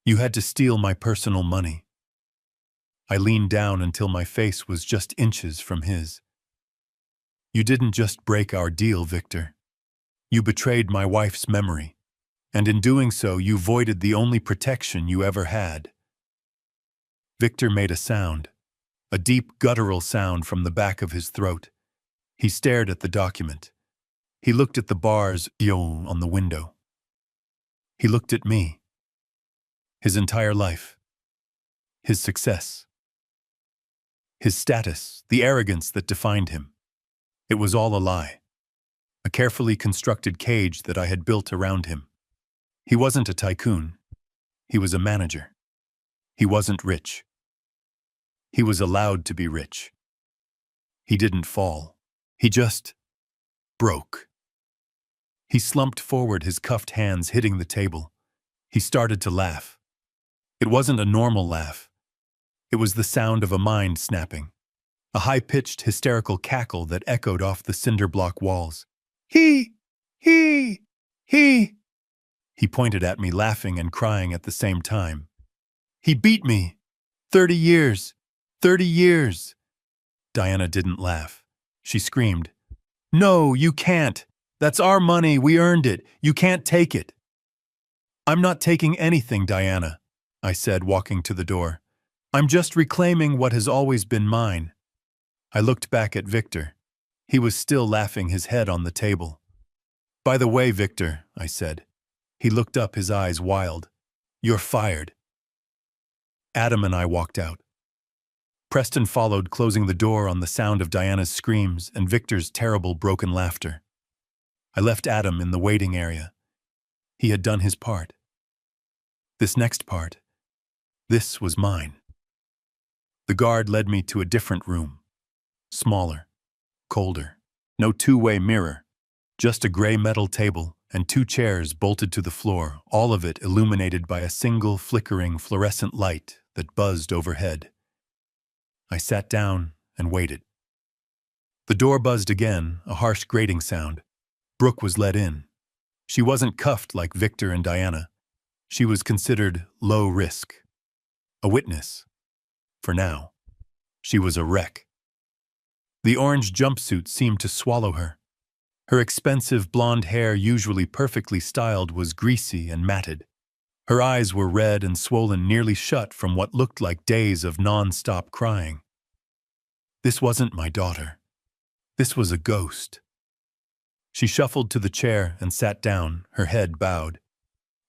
You had to steal my personal money. I leaned down until my face was just inches from his. You didn't just break our deal, Victor. You betrayed my wife's memory, and in doing so, you voided the only protection you ever had. Victor made a sound, a deep guttural sound from the back of his throat. He stared at the document. He looked at the bars on the window. He looked at me. His entire life. His success. His status, the arrogance that defined him. It was all a lie. A carefully constructed cage that I had built around him. He wasn't a tycoon. He was a manager. He wasn't rich. He was allowed to be rich. He didn't fall. He just broke. He slumped forward, his cuffed hands hitting the table. He started to laugh. It wasn't a normal laugh. It was the sound of a mind snapping. A high-pitched, hysterical cackle that echoed off the cinder block walls. He! He! He pointed at me, laughing and crying at the same time. He beat me! 30 years! 30 years! Diana didn't laugh. She screamed, "No, you can't! That's our money, we earned it! You can't take it!" "I'm not taking anything, Diana," I said, walking to the door. "I'm just reclaiming what has always been mine." I looked back at Victor. He was still laughing, his head on the table. "By the way, Victor," I said. He looked up, his eyes wild. "You're fired." Adam and I walked out. Preston followed, closing the door on the sound of Diana's screams and Victor's terrible broken laughter. I left Adam in the waiting area. He had done his part. This next part, this was mine. The guard led me to a different room. Smaller, colder, no two-way mirror, just a gray metal table and 2 chairs bolted to the floor, all of it illuminated by a single flickering fluorescent light that buzzed overhead. I sat down and waited. The door buzzed again, a harsh grating sound. Brooke was let in. She wasn't cuffed like Victor and Diana. She was considered low risk. A witness. For now. She was a wreck. The orange jumpsuit seemed to swallow her. Her expensive blonde hair, usually perfectly styled, was greasy and matted. Her eyes were red and swollen, nearly shut from what looked like days of non-stop crying. This wasn't my daughter. This was a ghost. She shuffled to the chair and sat down, her head bowed.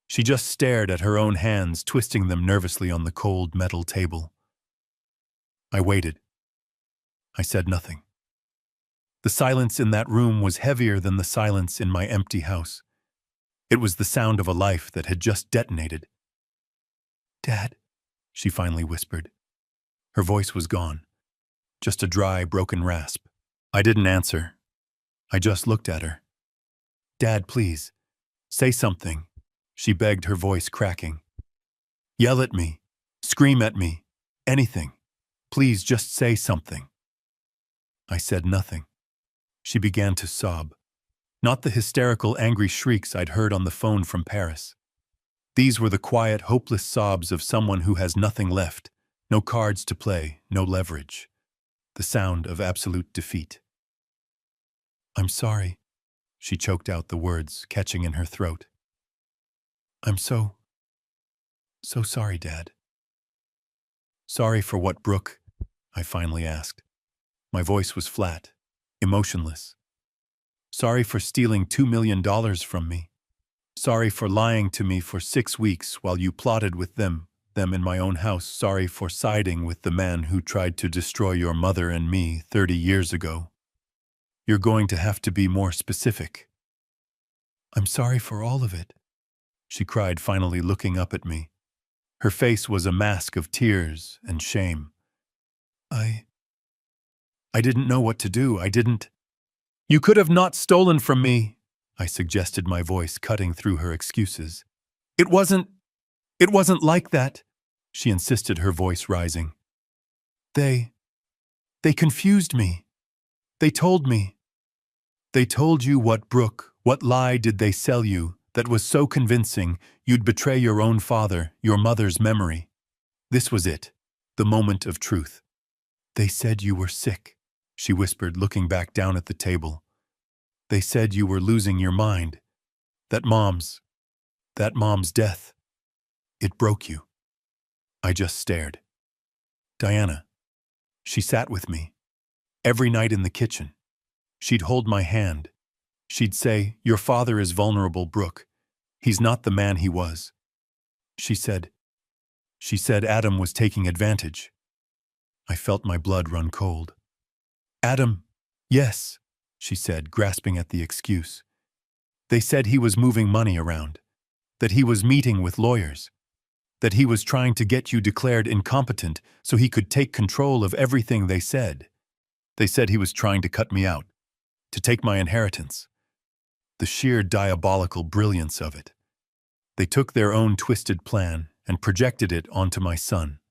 She just stared at her own hands, twisting them nervously on the cold metal table. I waited. I said nothing. The silence in that room was heavier than the silence in my empty house. It was the sound of a life that had just detonated. "Dad," she finally whispered. Her voice was gone, just a dry, broken rasp. I didn't answer. I just looked at her. "Dad, please, say something," she begged, her voice cracking. "Yell at me, scream at me, anything. Please just say something." I said nothing. She began to sob. Not the hysterical, angry shrieks I'd heard on the phone from Paris. These were the quiet, hopeless sobs of someone who has nothing left, no cards to play, no leverage. The sound of absolute defeat. "I'm sorry," she choked out the words, catching in her throat. "I'm so sorry, Dad." "Sorry for what, Brooke?" I finally asked. My voice was flat, emotionless. "Sorry for stealing $2 million from me. Sorry for lying to me for 6 weeks while you plotted with them in my own house. Sorry for siding with the man who tried to destroy your mother and me 30 years ago. You're going to have to be more specific." "I'm sorry for all of it," she cried, finally looking up at me. Her face was a mask of tears and shame. I didn't know what to do. I didn't. "You could have not stolen from me," I suggested, my voice cutting through her excuses. It wasn't like that," she insisted, her voice rising. They confused me. They told me." "They told you what, Brooke? What lie did they sell you that was so convincing you'd betray your own father, your mother's memory?" This was it, the moment of truth. "They said you were sick," she whispered, looking back down at the table. "They said you were losing your mind. That mom's death. It broke you." I just stared. "Diana," She sat with me. Every night in the kitchen. She'd hold my hand. She'd say, "Your father is vulnerable, Brooke. He's not the man he was." She said Adam was taking advantage. I felt my blood run cold. Adam, yes, she said, grasping at the excuse. They said he was moving money around, that he was meeting with lawyers, that he was trying to get you declared incompetent so he could take control of everything they said. They said he was trying to cut me out, to take my inheritance. The sheer diabolical brilliance of it. They took their own twisted plan and projected it onto my son,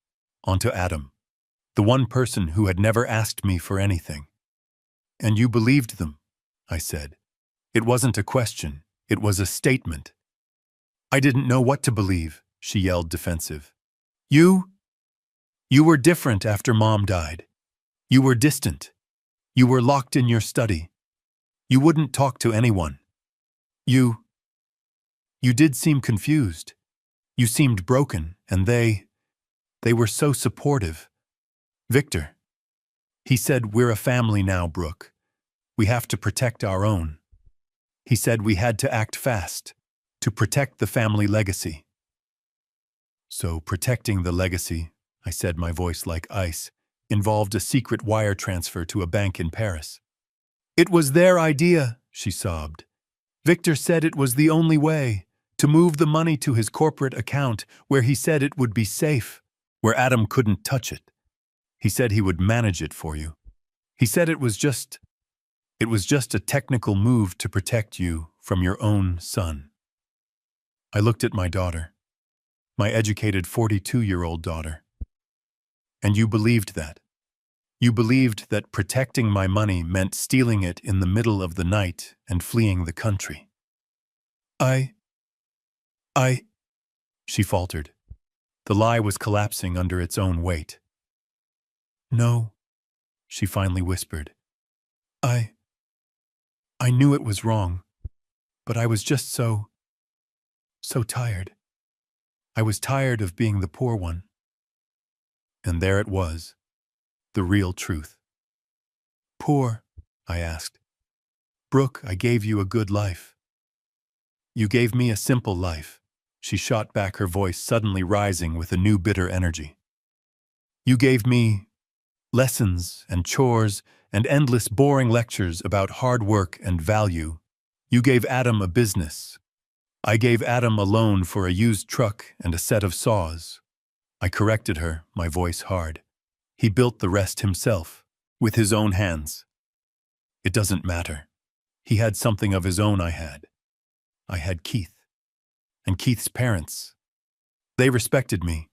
onto Adam, the one person who had never asked me for anything. And you believed them, I said. It wasn't a question, it was a statement. I didn't know what to believe, she yelled, defensive. You were different after Mom died. You were distant. You were locked in your study. You wouldn't talk to anyone. You did seem confused. You seemed broken, and they were so supportive. Victor. He said, "We're a family now, Brooke. We have to protect our own." He said we had to act fast, to protect the family legacy. So protecting the legacy, I said, my voice like ice, involved a secret wire transfer to a bank in Paris. It was their idea, she sobbed. Victor said it was the only way, to move the money to his corporate account where he said it would be safe, where Adam couldn't touch it. He said he would manage it for you. He said it was just a technical move to protect you from your own son. I looked at my daughter, my educated 42-year-old daughter. And you believed that. You believed that protecting my money meant stealing it in the middle of the night and fleeing the country. She faltered. The lie was collapsing under its own weight. No, she finally whispered. I knew it was wrong, but I was just so tired. I was tired of being the poor one. And there it was, the real truth. Poor? I asked. Brooke, I gave you a good life. You gave me a simple life. She shot back, her voice suddenly rising with a new bitter energy. You gave me lessons and chores and endless boring lectures about hard work and value. You gave Adam a business. I gave Adam a loan for a used truck and a set of saws. I corrected her, my voice hard. He built the rest himself, with his own hands. It doesn't matter. He had something of his own I had. I had Keith. And Keith's parents. They respected me.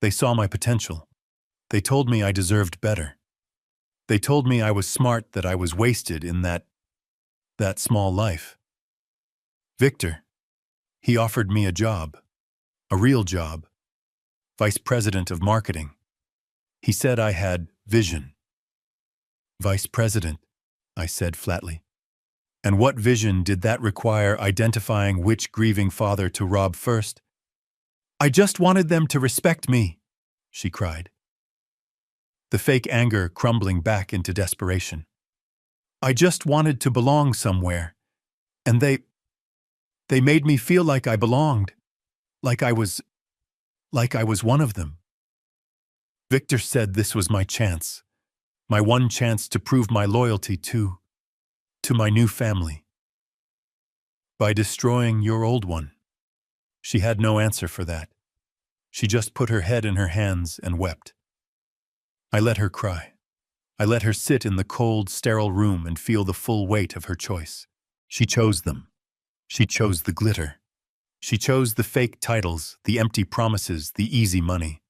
They saw my potential. They told me I deserved better. They told me I was smart, that I was wasted in that small life. Victor, he offered me a job. A real job. Vice President of Marketing. He said I had vision. Vice President, I said flatly. And what vision did that require, identifying which grieving father to rob first? I just wanted them to respect me, she cried. The fake anger crumbling back into desperation. I just wanted to belong somewhere. And they made me feel like I belonged. Like I was one of them. Victor said this was my chance. My one chance to prove my loyalty to my new family. By destroying your old one. She had no answer for that. She just put her head in her hands and wept. I let her cry. I let her sit in the cold, sterile room and feel the full weight of her choice. She chose them. She chose the glitter. She chose the fake titles, the empty promises, the easy money.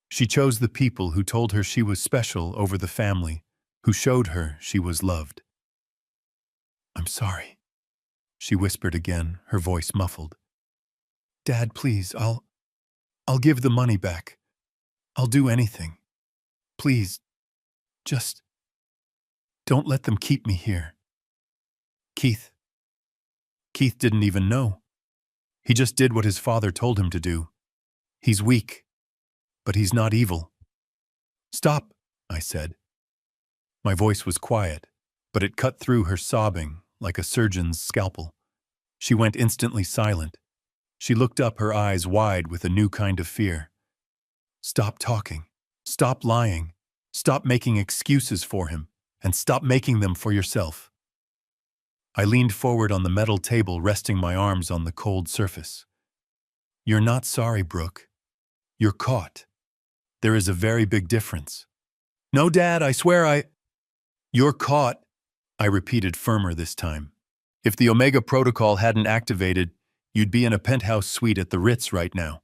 She chose the people who told her she was special over the family, who showed her she was loved. I'm sorry, she whispered again, her voice muffled. Dad, please, I'll give the money back. I'll do anything. Please, just don't let them keep me here. Keith didn't even know. He just did what his father told him to do. He's weak, but he's not evil. Stop, I said. My voice was quiet, but it cut through her sobbing like a surgeon's scalpel. She went instantly silent. She looked up, her eyes wide with a new kind of fear. Stop talking. Stop lying. Stop making excuses for him, and stop making them for yourself. I leaned forward on the metal table, resting my arms on the cold surface. You're not sorry, Brooke. You're caught. There is a very big difference. No, Dad, I swear You're caught, I repeated, firmer this time. If the Omega Protocol hadn't activated, you'd be in a penthouse suite at the Ritz right now.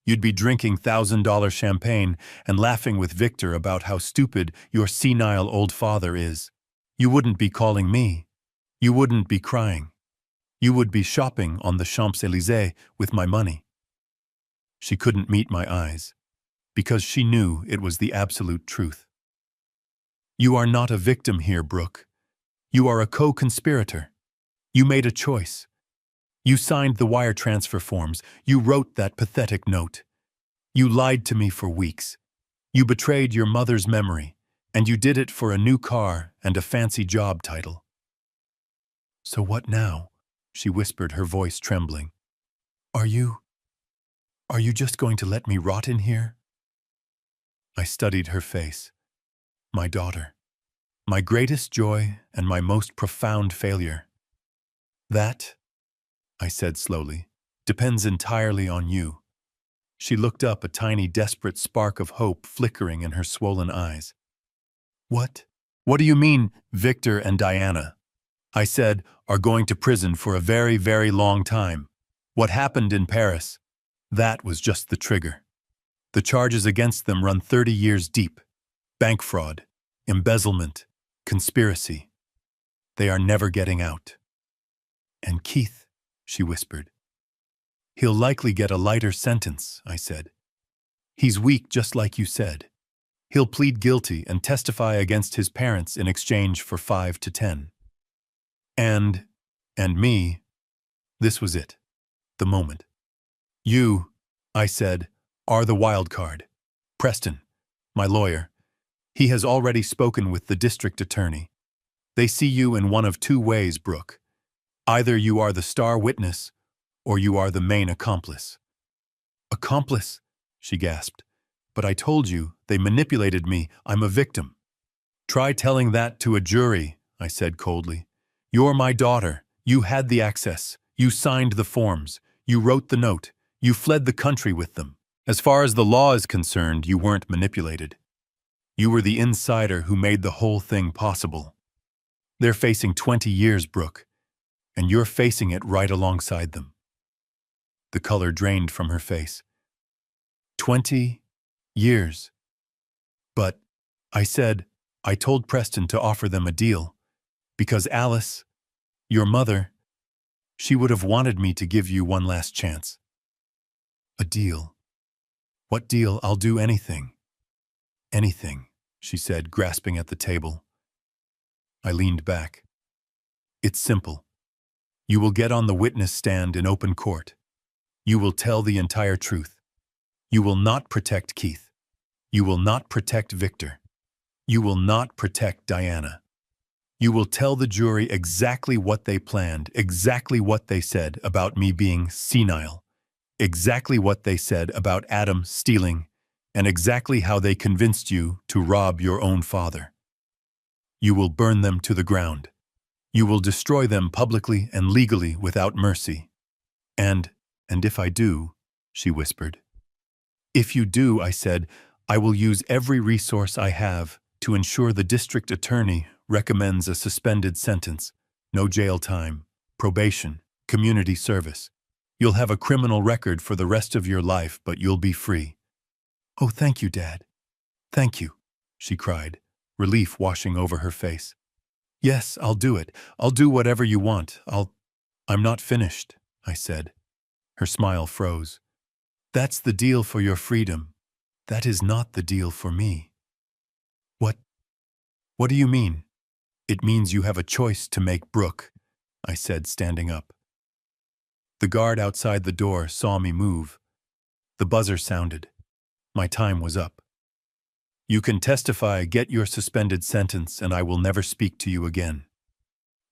You'd be drinking $1,000 champagne and laughing with Victor about how stupid your senile old father is. You wouldn't be calling me. You wouldn't be crying. You would be shopping on the Champs-Élysées with my money. She couldn't meet my eyes, because she knew it was the absolute truth. You are not a victim here, Brooke. You are a co-conspirator. You made a choice. You signed the wire transfer forms. You wrote that pathetic note. You lied to me for weeks. You betrayed your mother's memory, and you did it for a new car and a fancy job title. So what now? She whispered, her voice trembling. Are you just going to let me rot in here? I studied her face. My daughter. My greatest joy and my most profound failure. That, I said slowly, depends entirely on you. She looked up, a tiny, desperate spark of hope flickering in her swollen eyes. What? What do you mean, Victor and Diana? I said, are going to prison for a very, very long time. What happened in Paris? That was just the trigger. The charges against them run 30 years deep. Bank fraud, embezzlement, conspiracy. They are never getting out. And Keith, she whispered. He'll likely get a lighter sentence, I said. He's weak, just like you said. He'll plead guilty and testify against his parents in exchange for 5 to 10. And me, this was it, the moment. You, I said, are the wild card. Preston, my lawyer, he has already spoken with the district attorney. They see you in one of two ways, Brooke. Either you are the star witness, or you are the main accomplice. Accomplice, she gasped. But I told you, they manipulated me. I'm a victim. Try telling that to a jury, I said coldly. You're my daughter. You had the access. You signed the forms. You wrote the note. You fled the country with them. As far as the law is concerned, you weren't manipulated. You were the insider who made the whole thing possible. They're facing 20 years, Brooke, and you're facing it right alongside them. The color drained from her face. 20 years. But, I said, I told Preston to offer them a deal, because Alice, your mother, she would have wanted me to give you one last chance. A deal. What deal? I'll do anything. Anything, she said, grasping at the table. I leaned back. It's simple. You will get on the witness stand in open court. You will tell the entire truth. You will not protect Keith. You will not protect Victor. You will not protect Diana. You will tell the jury exactly what they planned, exactly what they said about me being senile, exactly what they said about Adam stealing, and exactly how they convinced you to rob your own father. You will burn them to the ground. You will destroy them publicly and legally without mercy. And if I do, she whispered. If you do, I said, I will use every resource I have to ensure the district attorney recommends a suspended sentence, no jail time, probation, community service. You'll have a criminal record for the rest of your life, but you'll be free. Oh, thank you, Dad. Thank you, she cried, relief washing over her face. Yes, I'll do it. I'll do whatever you want. I'm not finished, I said. Her smile froze. That's the deal for your freedom. That is not the deal for me. What do you mean? It means you have a choice to make, Brooke, I said, standing up. The guard outside the door saw me move. The buzzer sounded. My time was up. You can testify, get your suspended sentence, and I will never speak to you again.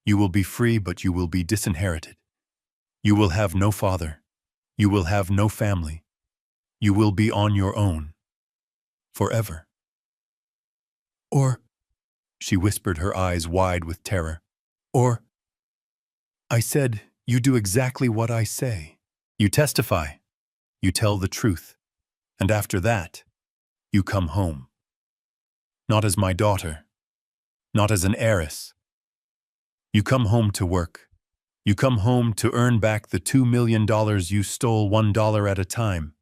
You will be free, but you will be disinherited. You will have no father. You will have no family. You will be on your own. Forever. Or, she whispered, her eyes wide with terror. Or, I said, you do exactly what I say. You testify. You tell the truth. And after that, you come home. Not as my daughter. Not as an heiress. You come home to work. You come home to earn back the $2 million you stole $1 at a time.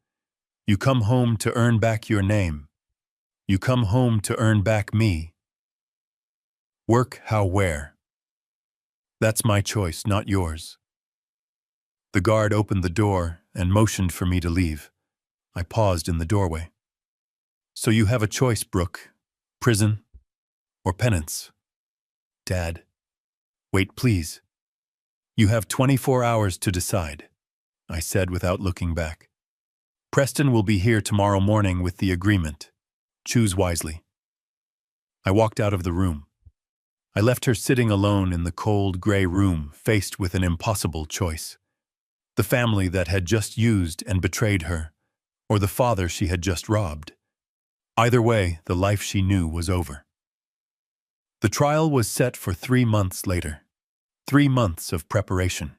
You come home to earn back your name. You come home to earn back me. Work, how, where? That's my choice, not yours. The guard opened the door and motioned for me to leave. I paused in the doorway. So you have a choice, Brooke. Prison or penance. Dad. Wait, please. You have 24 hours to decide, I said without looking back. Preston will be here tomorrow morning with the agreement. Choose wisely. I walked out of the room. I left her sitting alone in the cold, gray room, faced with an impossible choice. The family that had just used and betrayed her, or the father she had just robbed. Either way, the life she knew was over. The trial was set for 3 months later. 3 months of preparation.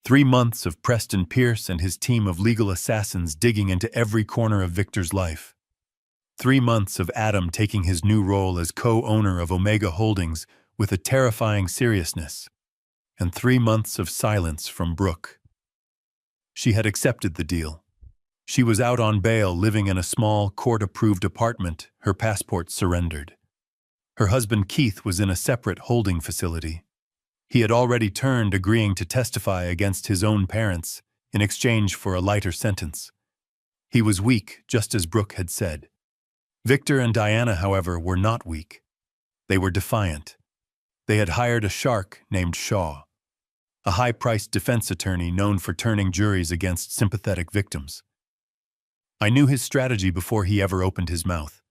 3 months of Preston Pierce and his team of legal assassins digging into every corner of Victor's life. 3 months of Adam taking his new role as co-owner of Omega Holdings with a terrifying seriousness. And 3 months of silence from Brooke. She had accepted the deal. She was out on bail, living in a small, court-approved apartment, her passport surrendered. Her husband Keith was in a separate holding facility. He had already turned, agreeing to testify against his own parents in exchange for a lighter sentence. He was weak, just as Brooke had said. Victor and Diana, however, were not weak. They were defiant. They had hired a shark named Shaw, a high-priced defense attorney known for turning juries against sympathetic victims. I knew his strategy before he ever opened his mouth.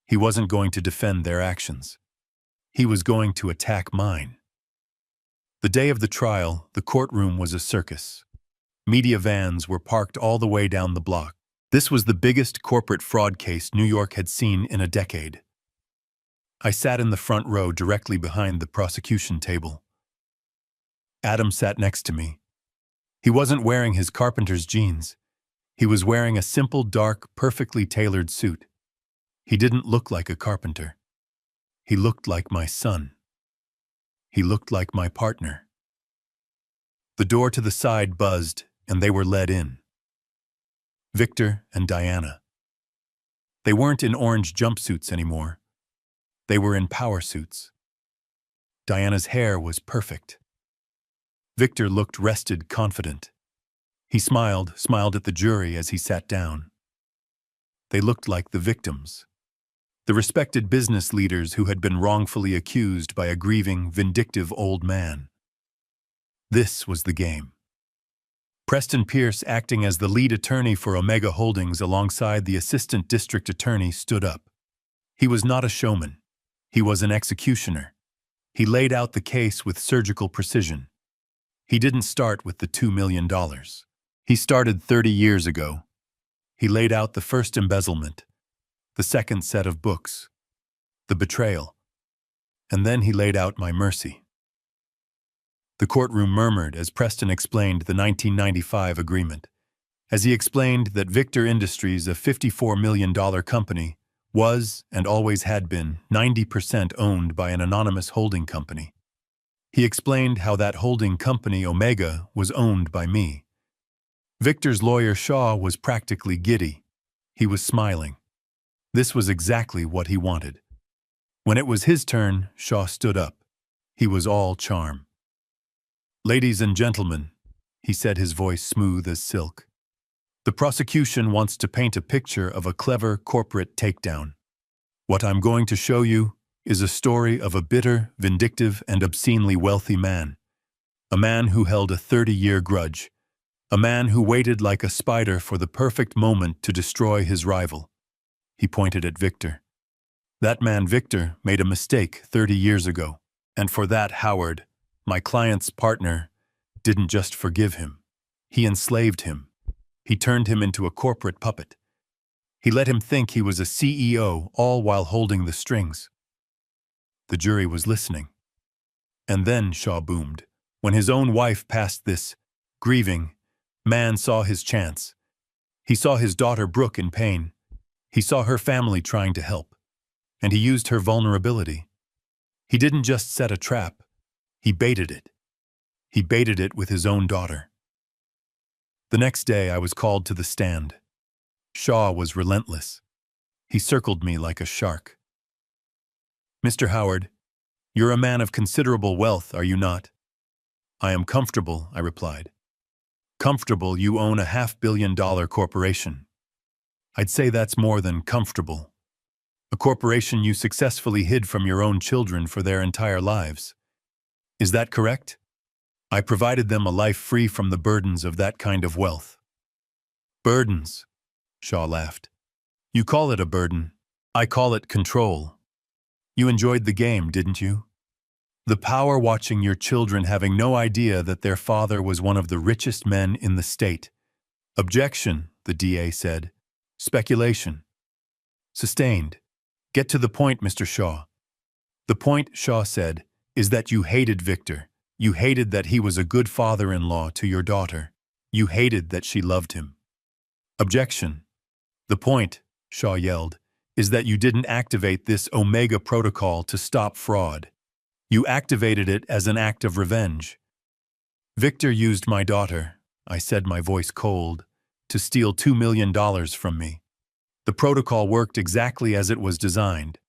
He wasn't going to defend their actions. He was going to attack mine. The day of the trial, the courtroom was a circus. Media vans were parked all the way down the block. This was the biggest corporate fraud case New York had seen in a decade. I sat in the front row directly behind the prosecution table. Adam sat next to me. He wasn't wearing his carpenter's jeans. He was wearing a simple, dark, perfectly tailored suit. He didn't look like a carpenter. He looked like my son. He looked like my partner. The door to the side buzzed, and they were led in. Victor and Diana. They weren't in orange jumpsuits anymore. They were in power suits. Diana's hair was perfect. Victor looked rested, confident. He smiled at the jury as he sat down. They looked like the victims. The respected business leaders who had been wrongfully accused by a grieving, vindictive old man. This was the game. Preston Pierce, acting as the lead attorney for Omega Holdings alongside the assistant district attorney, stood up. He was not a showman. He was an executioner. He laid out the case with surgical precision. He didn't start with the $2 million. He started 30 years ago. He laid out the first embezzlement, the second set of books, the betrayal, and then he laid out my mercy. The courtroom murmured as Preston explained the 1995 agreement, as he explained that Victor Industries, a $54 million company, was and always had been 90% owned by an anonymous holding company. He explained how that holding company, Omega, was owned by me. Victor's lawyer, Shaw, was practically giddy. He was smiling. This was exactly what he wanted. When it was his turn, Shaw stood up. He was all charm. "Ladies and gentlemen," he said, his voice smooth as silk, "the prosecution wants to paint a picture of a clever corporate takedown. What I'm going to show you is a story of a bitter, vindictive, and obscenely wealthy man. A man who held a 30-year grudge. A man who waited like a spider for the perfect moment to destroy his rival." He pointed at Victor. That man Victor made a mistake 30 years ago. And for that, Howard, my client's partner, didn't just forgive him. He enslaved him. He turned him into a corporate puppet. He let him think he was a CEO, all while holding the strings. The jury was listening. And then Shaw boomed. When his own wife passed this, grieving, man saw his chance. He saw his daughter Brooke in pain. He saw her family trying to help. And he used her vulnerability. He didn't just set a trap. He baited it. He baited it with his own daughter. The next day I was called to the stand. Shaw was relentless. He circled me like a shark. "Mr. Howard, you're a man of considerable wealth, are you not?" "I am comfortable," I replied. "Comfortable, you own a $500 million corporation." "I'd say that's more than comfortable. A corporation you successfully hid from your own children for their entire lives. Is that correct?" "I provided them a life free from the burdens of that kind of wealth." "Burdens?" Shaw laughed. "You call it a burden. I call it control. You enjoyed the game, didn't you? The power watching your children having no idea that their father was one of the richest men in the state." "Objection," the DA said. "Speculation." "Sustained. Get to the point, Mr. Shaw." "The point," Shaw said, "is that you hated Victor. You hated that he was a good father-in-law to your daughter. You hated that she loved him." "Objection." "The point," Shaw yelled, "is that you didn't activate this Omega protocol to stop fraud. You activated it as an act of revenge." "Victor used my daughter," I said, my voice cold, "to steal $2 million from me. The protocol worked exactly as it was designed."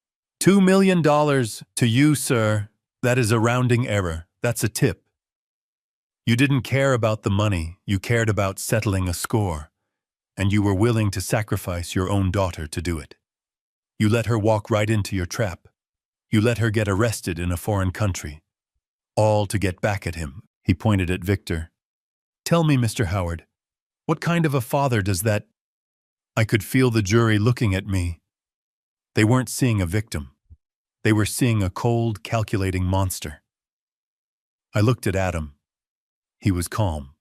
$2 million to you, sir. That is a rounding error. That's a tip. You didn't care about the money. You cared about settling a score. And you were willing to sacrifice your own daughter to do it. You let her walk right into your trap. You let her get arrested in a foreign country. All to get back at him. He pointed at Victor. "Tell me, Mr. Howard, what kind of a father does that—" I could feel the jury looking at me. They weren't seeing a victim. They were seeing a cold, calculating monster. I looked at Adam. He was calm.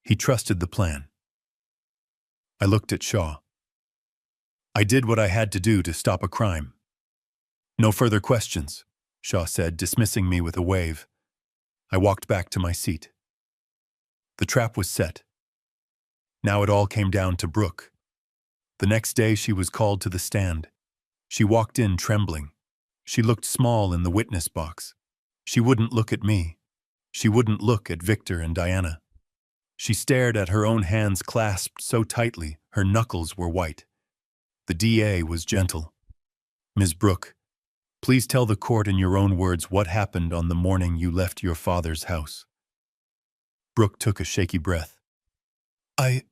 He trusted the plan. I looked at Shaw. I did what I had to do to stop a crime. "No further questions," Shaw said, dismissing me with a wave. I walked back to my seat. The trap was set. Now it all came down to Brooke. The next day she was called to the stand. She walked in trembling. She looked small in the witness box. She wouldn't look at me. She wouldn't look at Victor and Diana. She stared at her own hands clasped so tightly her knuckles were white. The DA was gentle. "Ms. Brooke, please tell the court in your own words what happened on the morning you left your father's house." Brooke took a shaky breath. I...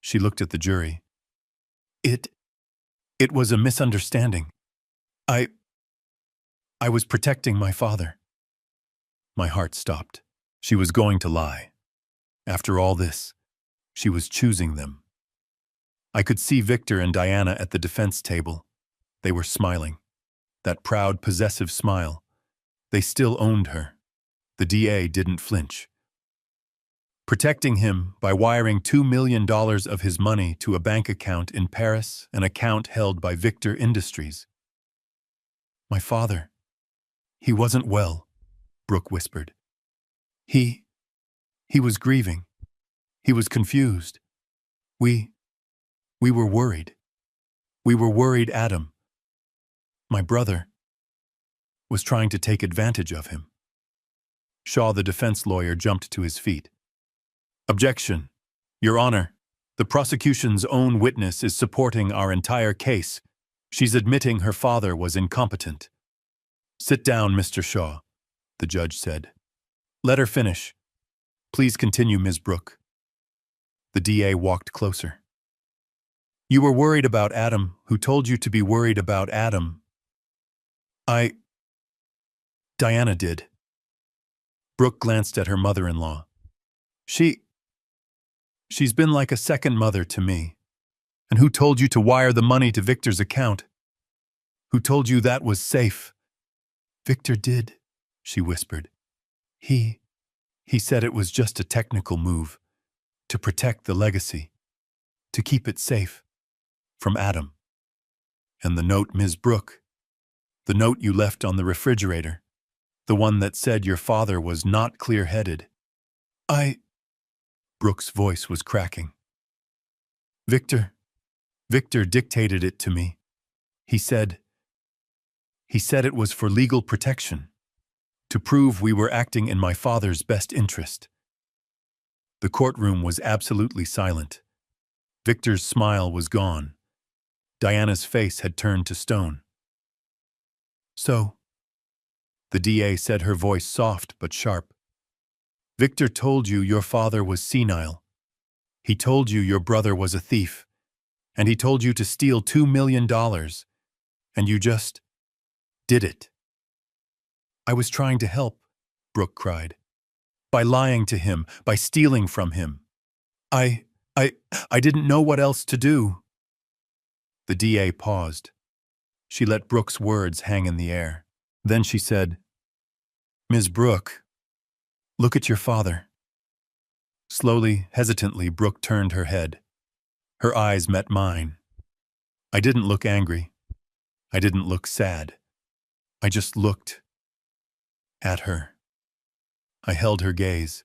She looked at the jury. It was a misunderstanding. I was protecting my father." My heart stopped. She was going to lie. After all this, she was choosing them. I could see Victor and Diana at the defense table. They were smiling. That proud, possessive smile. They still owned her. The DA didn't flinch. Protecting him by wiring $2 million of his money to a bank account in Paris, an account held by Victor Industries. "My father, he wasn't well," Brooke whispered. He was grieving. He was confused. We were worried. We were worried Adam, my brother, was trying to take advantage of him." Shaw, the defense lawyer, jumped to his feet. "Objection. Your Honor, the prosecution's own witness is supporting our entire case. She's admitting her father was incompetent." "Sit down, Mr. Shaw," the judge said. "Let her finish. Please continue, Ms. Brooke." The DA walked closer. "You were worried about Adam. Who told you to be worried about Adam?" Diana did." Brooke glanced at her mother-in-law. She's been like a second mother to me. And who told you to wire the money to Victor's account? Who told you that was safe? Victor did, she whispered. He said it was just a technical move, to protect the legacy, to keep it safe, from Adam. And the note, Ms. Brooke, the note you left on the refrigerator, the one that said your father was not clear-headed. Brooke's voice was cracking. Victor dictated it to me. He said it was for legal protection, to prove we were acting in my father's best interest. The courtroom was absolutely silent. Victor's smile was gone. Diana's face had turned to stone. So, the DA said, her voice soft but sharp. Victor told you your father was senile. He told you your brother was a thief. And he told you to steal $2 million. And you just did it. I was trying to help, Brooke cried. By lying to him, by stealing from him. I didn't know what else to do. The DA paused. She let Brooke's words hang in the air. Then she said, Ms. Brooke, look at your father. Slowly, hesitantly, Brooke turned her head. Her eyes met mine. I didn't look angry. I didn't look sad. I just looked at her. I held her gaze.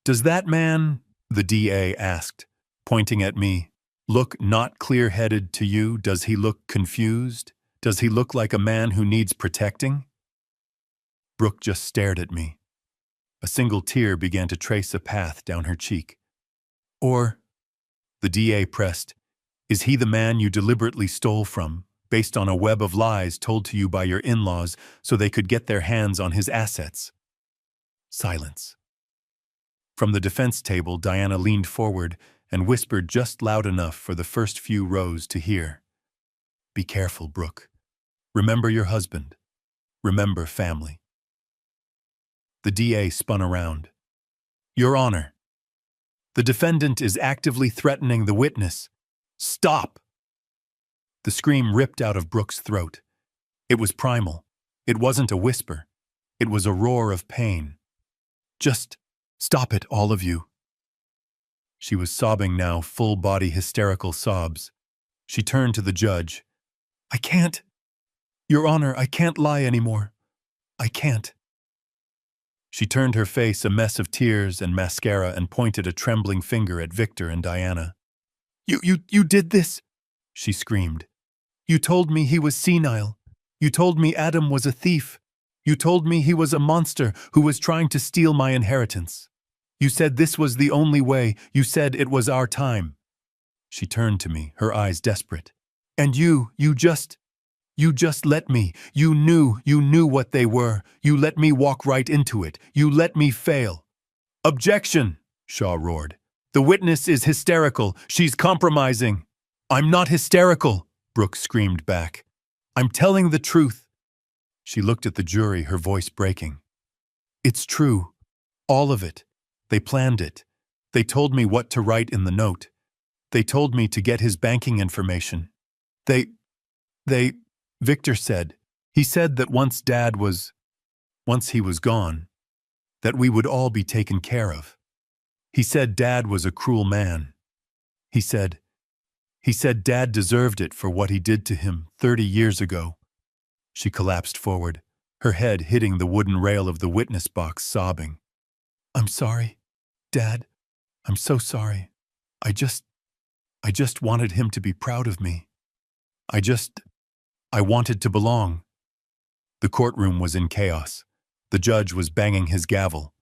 Does that man, the DA asked, pointing at me, look not clear-headed to you? Does he look confused? Does he look like a man who needs protecting? Brooke just stared at me. A single tear began to trace a path down her cheek. Or, the DA pressed, is he the man you deliberately stole from, based on a web of lies told to you by your in-laws so they could get their hands on his assets? Silence. From the defense table, Diana leaned forward and whispered just loud enough for the first few rows to hear. Be careful, Brooke. Remember your husband. Remember family. The DA spun around. Your Honor, the defendant is actively threatening the witness. Stop! The scream ripped out of Brooke's throat. It was primal. It wasn't a whisper. It was a roar of pain. Just stop it, all of you. She was sobbing now, full-body hysterical sobs. She turned to the judge. I can't. Your Honor, I can't lie anymore. I can't. She turned her face a mess of tears and mascara and pointed a trembling finger at Victor and Diana. You did this, she screamed. You told me he was senile. You told me Adam was a thief. You told me he was a monster who was trying to steal my inheritance. You said this was the only way. You said it was our time. She turned to me, her eyes desperate. And you just let me. You knew what they were. You let me walk right into it. You let me fail. Objection, Shaw roared. The witness is hysterical. She's compromising. I'm not hysterical, Brooke screamed back. I'm telling the truth. She looked at the jury, her voice breaking. It's true. All of it. They planned it. They told me what to write in the note. They told me to get his banking information. Victor said. He said that once he was gone, that we would all be taken care of. He said Dad was a cruel man. He said Dad deserved it for what he did to him 30 years ago. She collapsed forward, her head hitting the wooden rail of the witness box, sobbing. I'm sorry, Dad. I'm so sorry. I just wanted him to be proud of me. I wanted to belong. The courtroom was in chaos. The judge was banging his gavel.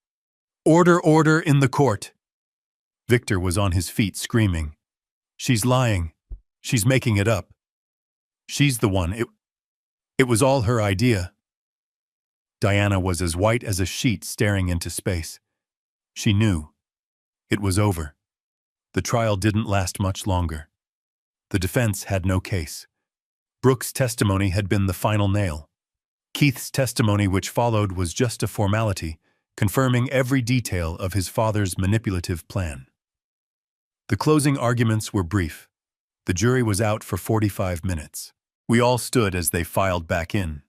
Order in the court. Victor was on his feet screaming. She's lying. She's making it up. She's the one. It was all her idea. Diana was as white as a sheet staring into space. She knew. It was over. The trial didn't last much longer. The defense had no case. Brooke's testimony had been the final nail. Keith's testimony, which followed, was just a formality, confirming every detail of his father's manipulative plan. The closing arguments were brief. The jury was out for 45 minutes. We all stood as they filed back in.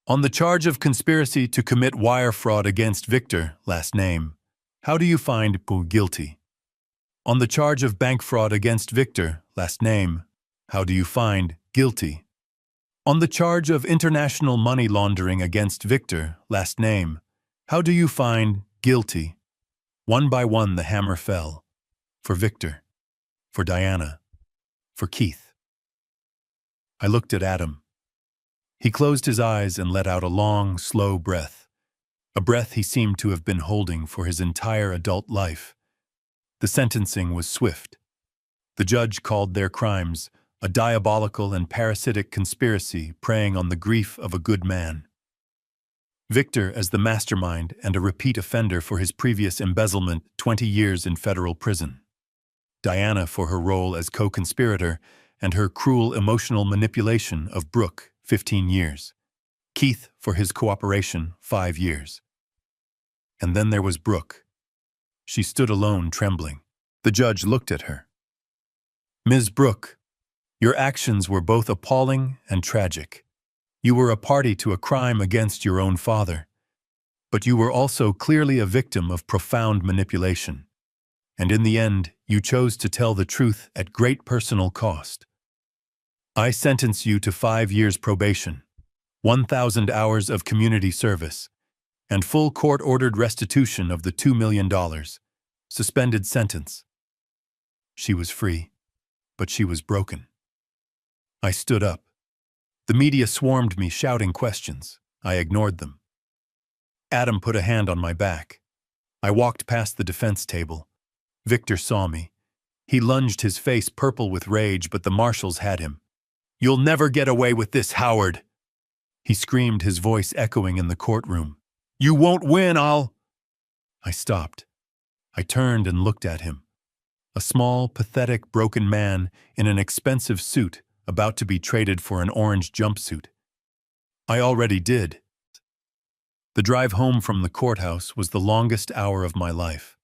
On the charge of conspiracy to commit wire fraud against Victor, last name, how do you find Pooh guilty? On the charge of bank fraud against Victor, last name, how do you find guilty? On the charge of international money laundering against Victor, last name, how do you find guilty? One by one the hammer fell. For Victor. For Diana. For Keith. I looked at Adam. He closed his eyes and let out a long, slow breath. A breath he seemed to have been holding for his entire adult life. The sentencing was swift. The judge called their crimes a diabolical and parasitic conspiracy preying on the grief of a good man. Victor as the mastermind and a repeat offender for his previous embezzlement, 20 years in federal prison. Diana for her role as co-conspirator and her cruel emotional manipulation of Brooke, 15 years. Keith for his cooperation, 5 years. And then there was Brooke. She stood alone, trembling. The judge looked at her. Ms. Brooke, your actions were both appalling and tragic. You were a party to a crime against your own father, but you were also clearly a victim of profound manipulation. And in the end, you chose to tell the truth at great personal cost. I sentence you to 5 years probation, 1,000 hours of community service, and full court-ordered restitution of the $2 million. Suspended sentence. She was free, but she was broken. I stood up. The media swarmed me, shouting questions. I ignored them. Adam put a hand on my back. I walked past the defense table. Victor saw me. He lunged, his face purple with rage, but the marshals had him. "You'll never get away with this, Howard!" He screamed, his voice echoing in the courtroom. "You won't win, I stopped. I turned and looked at him. A small, pathetic, broken man in an expensive suit about to be traded for an orange jumpsuit. I already did. The drive home from the courthouse was the longest hour of my life.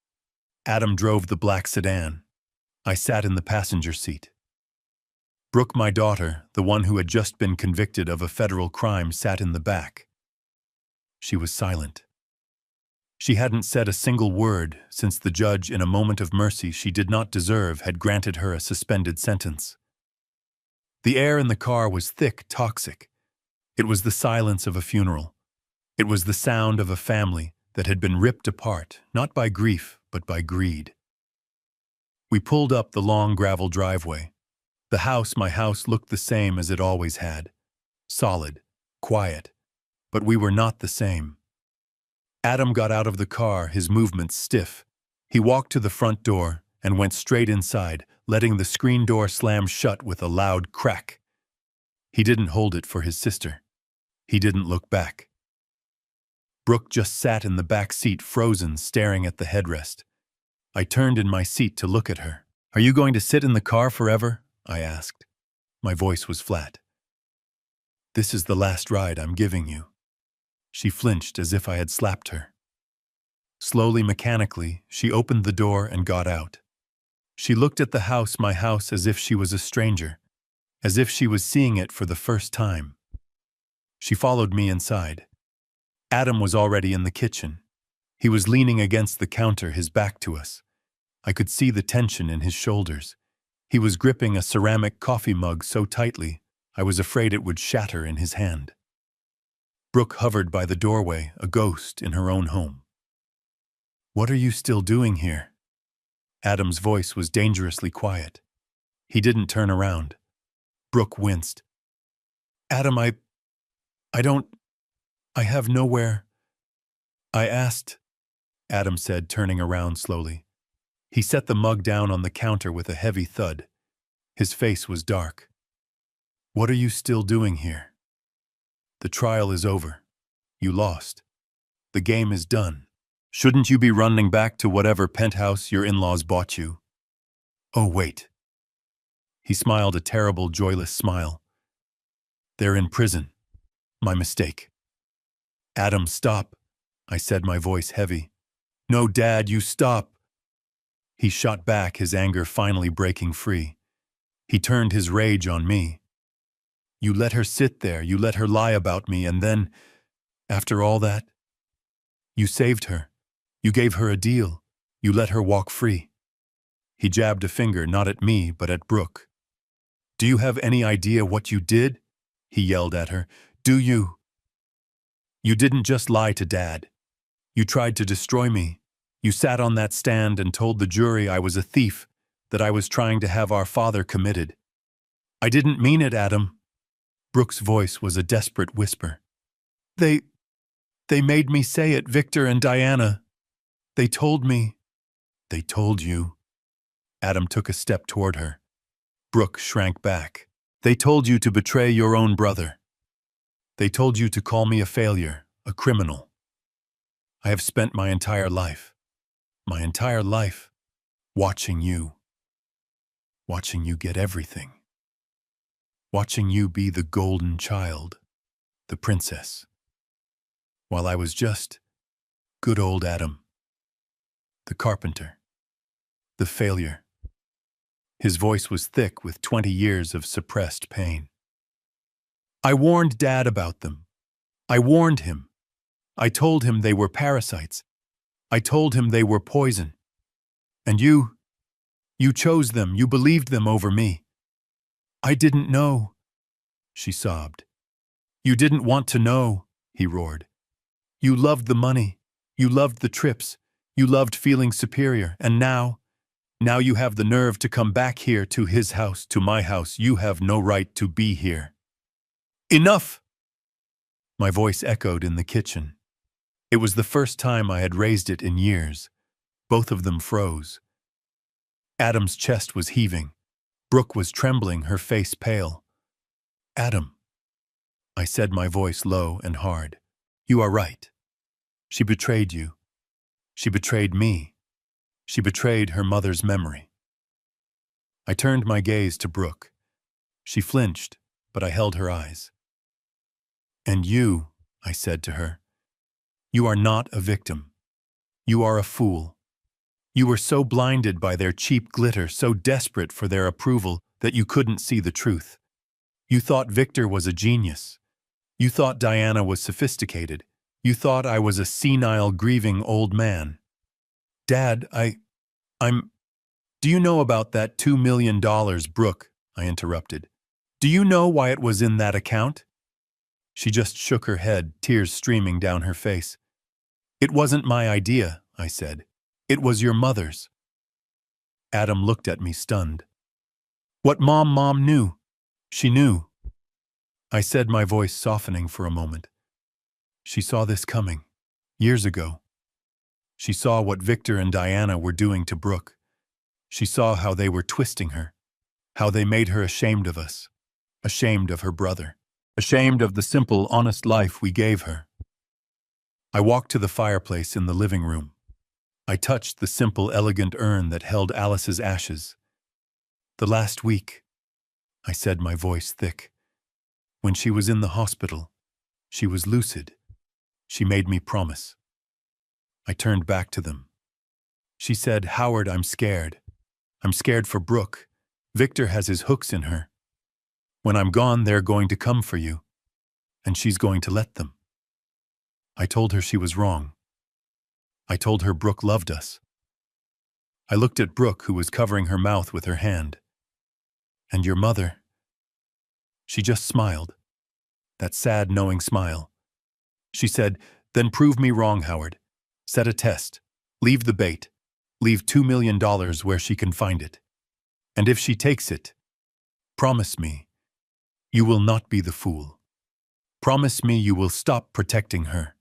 Adam drove the black sedan. I sat in the passenger seat. Brooke, my daughter, the one who had just been convicted of a federal crime, sat in the back. She was silent. She hadn't said a single word since the judge, in a moment of mercy she did not deserve, had granted her a suspended sentence. The air in the car was thick, toxic. It was the silence of a funeral. It was the sound of a family that had been ripped apart, not by grief, but by greed. We pulled up the long gravel driveway. The house, my house, looked the same as it always had. Solid, quiet, but we were not the same. Adam got out of the car, his movements stiff. He walked to the front door and went straight inside, letting the screen door slam shut with a loud crack. He didn't hold it for his sister. He didn't look back. Brooke just sat in the back seat, frozen, staring at the headrest. I turned in my seat to look at her. "Are you going to sit in the car forever?" I asked. My voice was flat. "This is the last ride I'm giving you." She flinched as if I had slapped her. Slowly, mechanically, she opened the door and got out. She looked at the house, my house, as if she was a stranger, as if she was seeing it for the first time. She followed me inside. Adam was already in the kitchen. He was leaning against the counter, his back to us. I could see the tension in his shoulders. He was gripping a ceramic coffee mug so tightly, I was afraid it would shatter in his hand. Brooke hovered by the doorway, a ghost in her own home. "What are you still doing here?" Adam's voice was dangerously quiet. He didn't turn around. Brooke winced. "Adam, I have nowhere." "I asked," Adam said, turning around slowly. He set the mug down on the counter with a heavy thud. His face was dark. "What are you still doing here? The trial is over. You lost. The game is done. Shouldn't you be running back to whatever penthouse your in-laws bought you?" "Oh, wait." He smiled a terrible, joyless smile. "They're in prison. My mistake." "Adam, stop," I said, my voice heavy. "No, Dad, you stop." He shot back, his anger finally breaking free. He turned his rage on me. You let her sit there, you let her lie about me, and then, after all that, you saved her. You gave her a deal. You let her walk free. He jabbed a finger not at me, but at Brooke. Do you have any idea what you did? He yelled at her. Do you? You didn't just lie to Dad. You tried to destroy me. You sat on that stand and told the jury I was a thief, that I was trying to have our father committed. I didn't mean it, Adam. Brooke's voice was a desperate whisper. They made me say it, Victor and Diana. They told me. They told you. Adam took a step toward her. Brooke shrank back. They told you to betray your own brother. They told you to call me a failure, a criminal. I have spent my entire life, watching you get everything. Watching you be the golden child, the princess. While I was just good old Adam, the carpenter, the failure. His voice was thick with 20 years of suppressed pain. I warned Dad about them. I warned him. I told him they were parasites. I told him they were poison. And you chose them, you believed them over me. I didn't know, she sobbed. You didn't want to know, he roared. You loved the money. You loved the trips. You loved feeling superior. And now you have the nerve to come back here to his house, to my house. You have no right to be here. Enough! My voice echoed in the kitchen. It was the first time I had raised it in years. Both of them froze. Adam's chest was heaving. Brooke was trembling, her face pale. Adam, I said, my voice low and hard. You are right. She betrayed you. She betrayed me. She betrayed her mother's memory. I turned my gaze to Brooke. She flinched, but I held her eyes. And you, I said to her, you are not a victim. You are a fool. You were so blinded by their cheap glitter, so desperate for their approval, that you couldn't see the truth. You thought Victor was a genius. You thought Diana was sophisticated. You thought I was a senile, grieving old man. Dad, do you know about that $2 million, Brooke? I interrupted. Do you know why it was in that account? She just shook her head, tears streaming down her face. It wasn't my idea, I said. It was your mother's. Adam looked at me stunned. What Mom knew. She knew. I said, my voice softening for a moment. She saw this coming, years ago. She saw what Victor and Diana were doing to Brooke. She saw how they were twisting her, how they made her ashamed of us, ashamed of her brother, ashamed of the simple, honest life we gave her. I walked to the fireplace in the living room. I touched the simple, elegant urn that held Alice's ashes. The last week, I said, my voice thick. When she was in the hospital, she was lucid. She made me promise. I turned back to them. She said, Howard, I'm scared. I'm scared for Brooke. Victor has his hooks in her. When I'm gone, they're going to come for you, and she's going to let them. I told her she was wrong. I told her Brooke loved us. I looked at Brooke, who was covering her mouth with her hand. And your mother? She just smiled. That sad, knowing smile. She said, then prove me wrong, Howard. Set a test. Leave the bait. Leave $2 million where she can find it. And if she takes it, promise me, you will not be the fool. Promise me you will stop protecting her.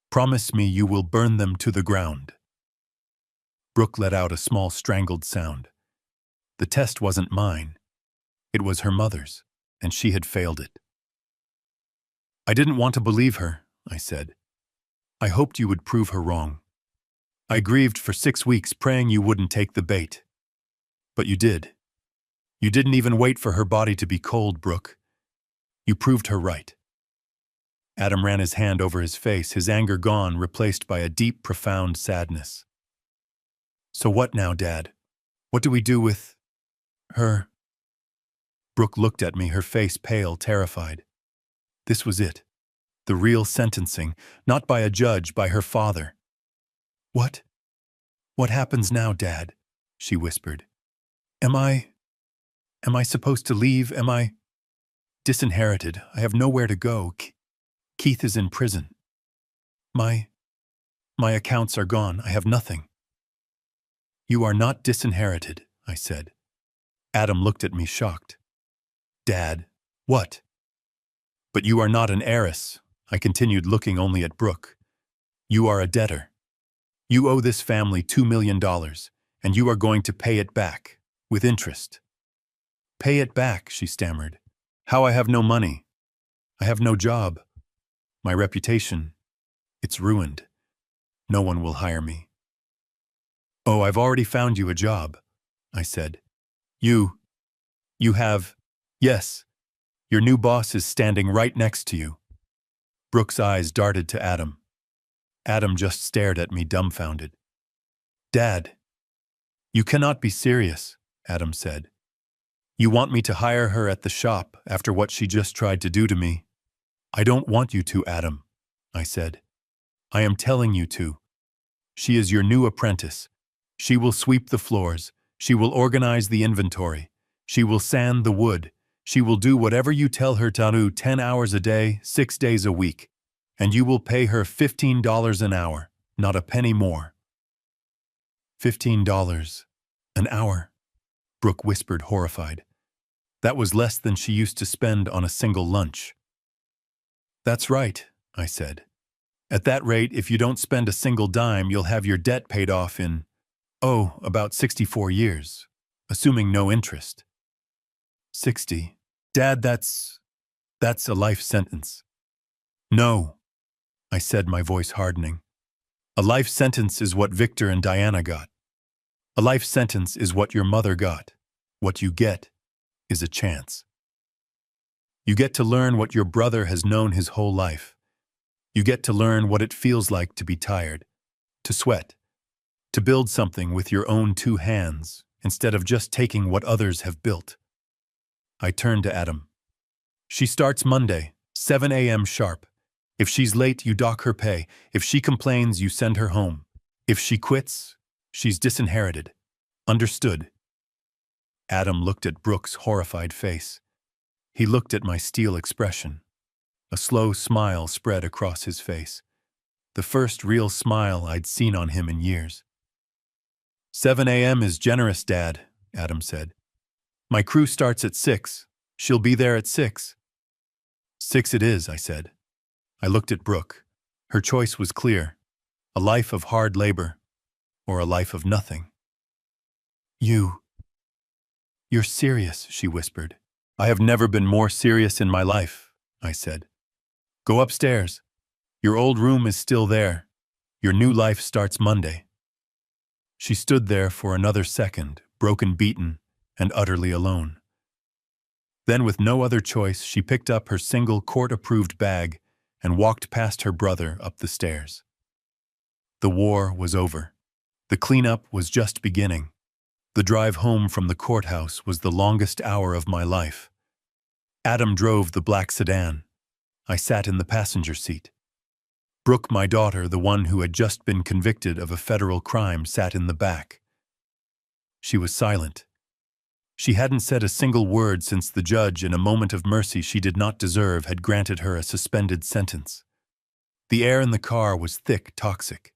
Promise me you will burn them to the ground. Brooke let out a small strangled sound. The test wasn't mine. It was her mother's, and she had failed it. I didn't want to believe her, I said. I hoped you would prove her wrong. I grieved for 6 weeks, praying you wouldn't take the bait. But you did. You didn't even wait for her body to be cold, Brooke. You proved her right. Adam ran his hand over his face, his anger gone, replaced by a deep, profound sadness. So what now, Dad? What do we do with her? Brooke looked at me, her face pale, terrified. This was it. The real sentencing, not by a judge, by her father. What? What happens now, Dad? She whispered. Am I supposed to leave? Am I disinherited? I have nowhere to go. Keith is in prison. My accounts are gone. I have nothing. You are not disinherited, I said. Adam looked at me, shocked. Dad, what? But you are not an heiress, I continued, looking only at Brooke. You are a debtor. You owe this family $2 million, and you are going to pay it back, with interest. Pay it back, she stammered. How? I have no money. I have no job. My reputation, it's ruined. No one will hire me. Oh, I've already found you a job, I said. You have, yes. Your new boss is standing right next to you. Brooke's eyes darted to Adam. Adam just stared at me, dumbfounded. Dad, you cannot be serious, Adam said. You want me to hire her at the shop after what she just tried to do to me? I don't want you to, Adam, I said. I am telling you to. She is your new apprentice. She will sweep the floors. She will organize the inventory. She will sand the wood. She will do whatever you tell her to do 10 hours a day, 6 days a week. And you will pay her $15 an hour, not a penny more. $15 an hour, Brooke whispered, horrified. That was less than she used to spend on a single lunch. That's right, I said. At that rate, if you don't spend a single dime, you'll have your debt paid off in, about 64 years, assuming no interest. 60. Dad, that's a life sentence. No, I said, my voice hardening. A life sentence is what Victor and Diana got. A life sentence is what your mother got. What you get is a chance. You get to learn what your brother has known his whole life. You get to learn what it feels like to be tired, to sweat, to build something with your own 2 hands instead of just taking what others have built. I turned to Adam. She starts Monday, 7 a.m. sharp. If she's late, you dock her pay. If she complains, you send her home. If she quits, she's disinherited. Understood? Adam looked at Brooke's horrified face. He looked at my steel expression. A slow smile spread across his face. The first real smile I'd seen on him in years. 7 a.m. is generous, Dad, Adam said. My crew starts at 6. She'll be there at 6. 6 it is, I said. I looked at Brooke. Her choice was clear. A life of hard labor, or a life of nothing. You're serious, she whispered. I have never been more serious in my life, I said. Go upstairs. Your old room is still there. Your new life starts Monday. She stood there for another second, broken, beaten, and utterly alone. Then, with no other choice, she picked up her single court-approved bag and walked past her brother up the stairs. The war was over. The cleanup was just beginning. The drive home from the courthouse was the longest hour of my life. Adam drove the black sedan. I sat in the passenger seat. Brooke, my daughter, the one who had just been convicted of a federal crime, sat in the back. She was silent. She hadn't said a single word since the judge, in a moment of mercy she did not deserve, had granted her a suspended sentence. The air in the car was thick, toxic.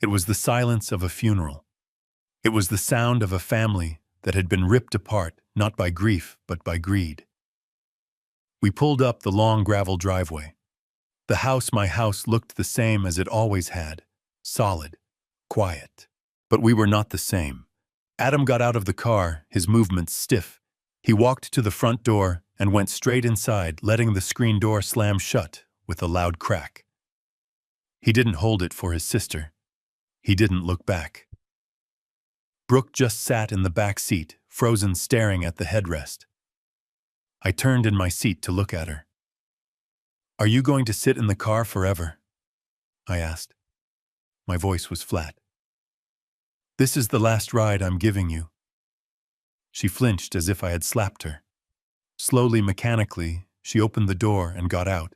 It was the silence of a funeral. It was the sound of a family that had been ripped apart, not by grief, but by greed. We pulled up the long gravel driveway. The house, my house, looked the same as it always had, solid, quiet. But we were not the same. Adam got out of the car, his movements stiff. He walked to the front door and went straight inside, letting the screen door slam shut with a loud crack. He didn't hold it for his sister. He didn't look back. Brooke just sat in the back seat, frozen, staring at the headrest. I turned in my seat to look at her. Are you going to sit in the car forever? I asked. My voice was flat. This is the last ride I'm giving you. She flinched as if I had slapped her. Slowly, mechanically, she opened the door and got out.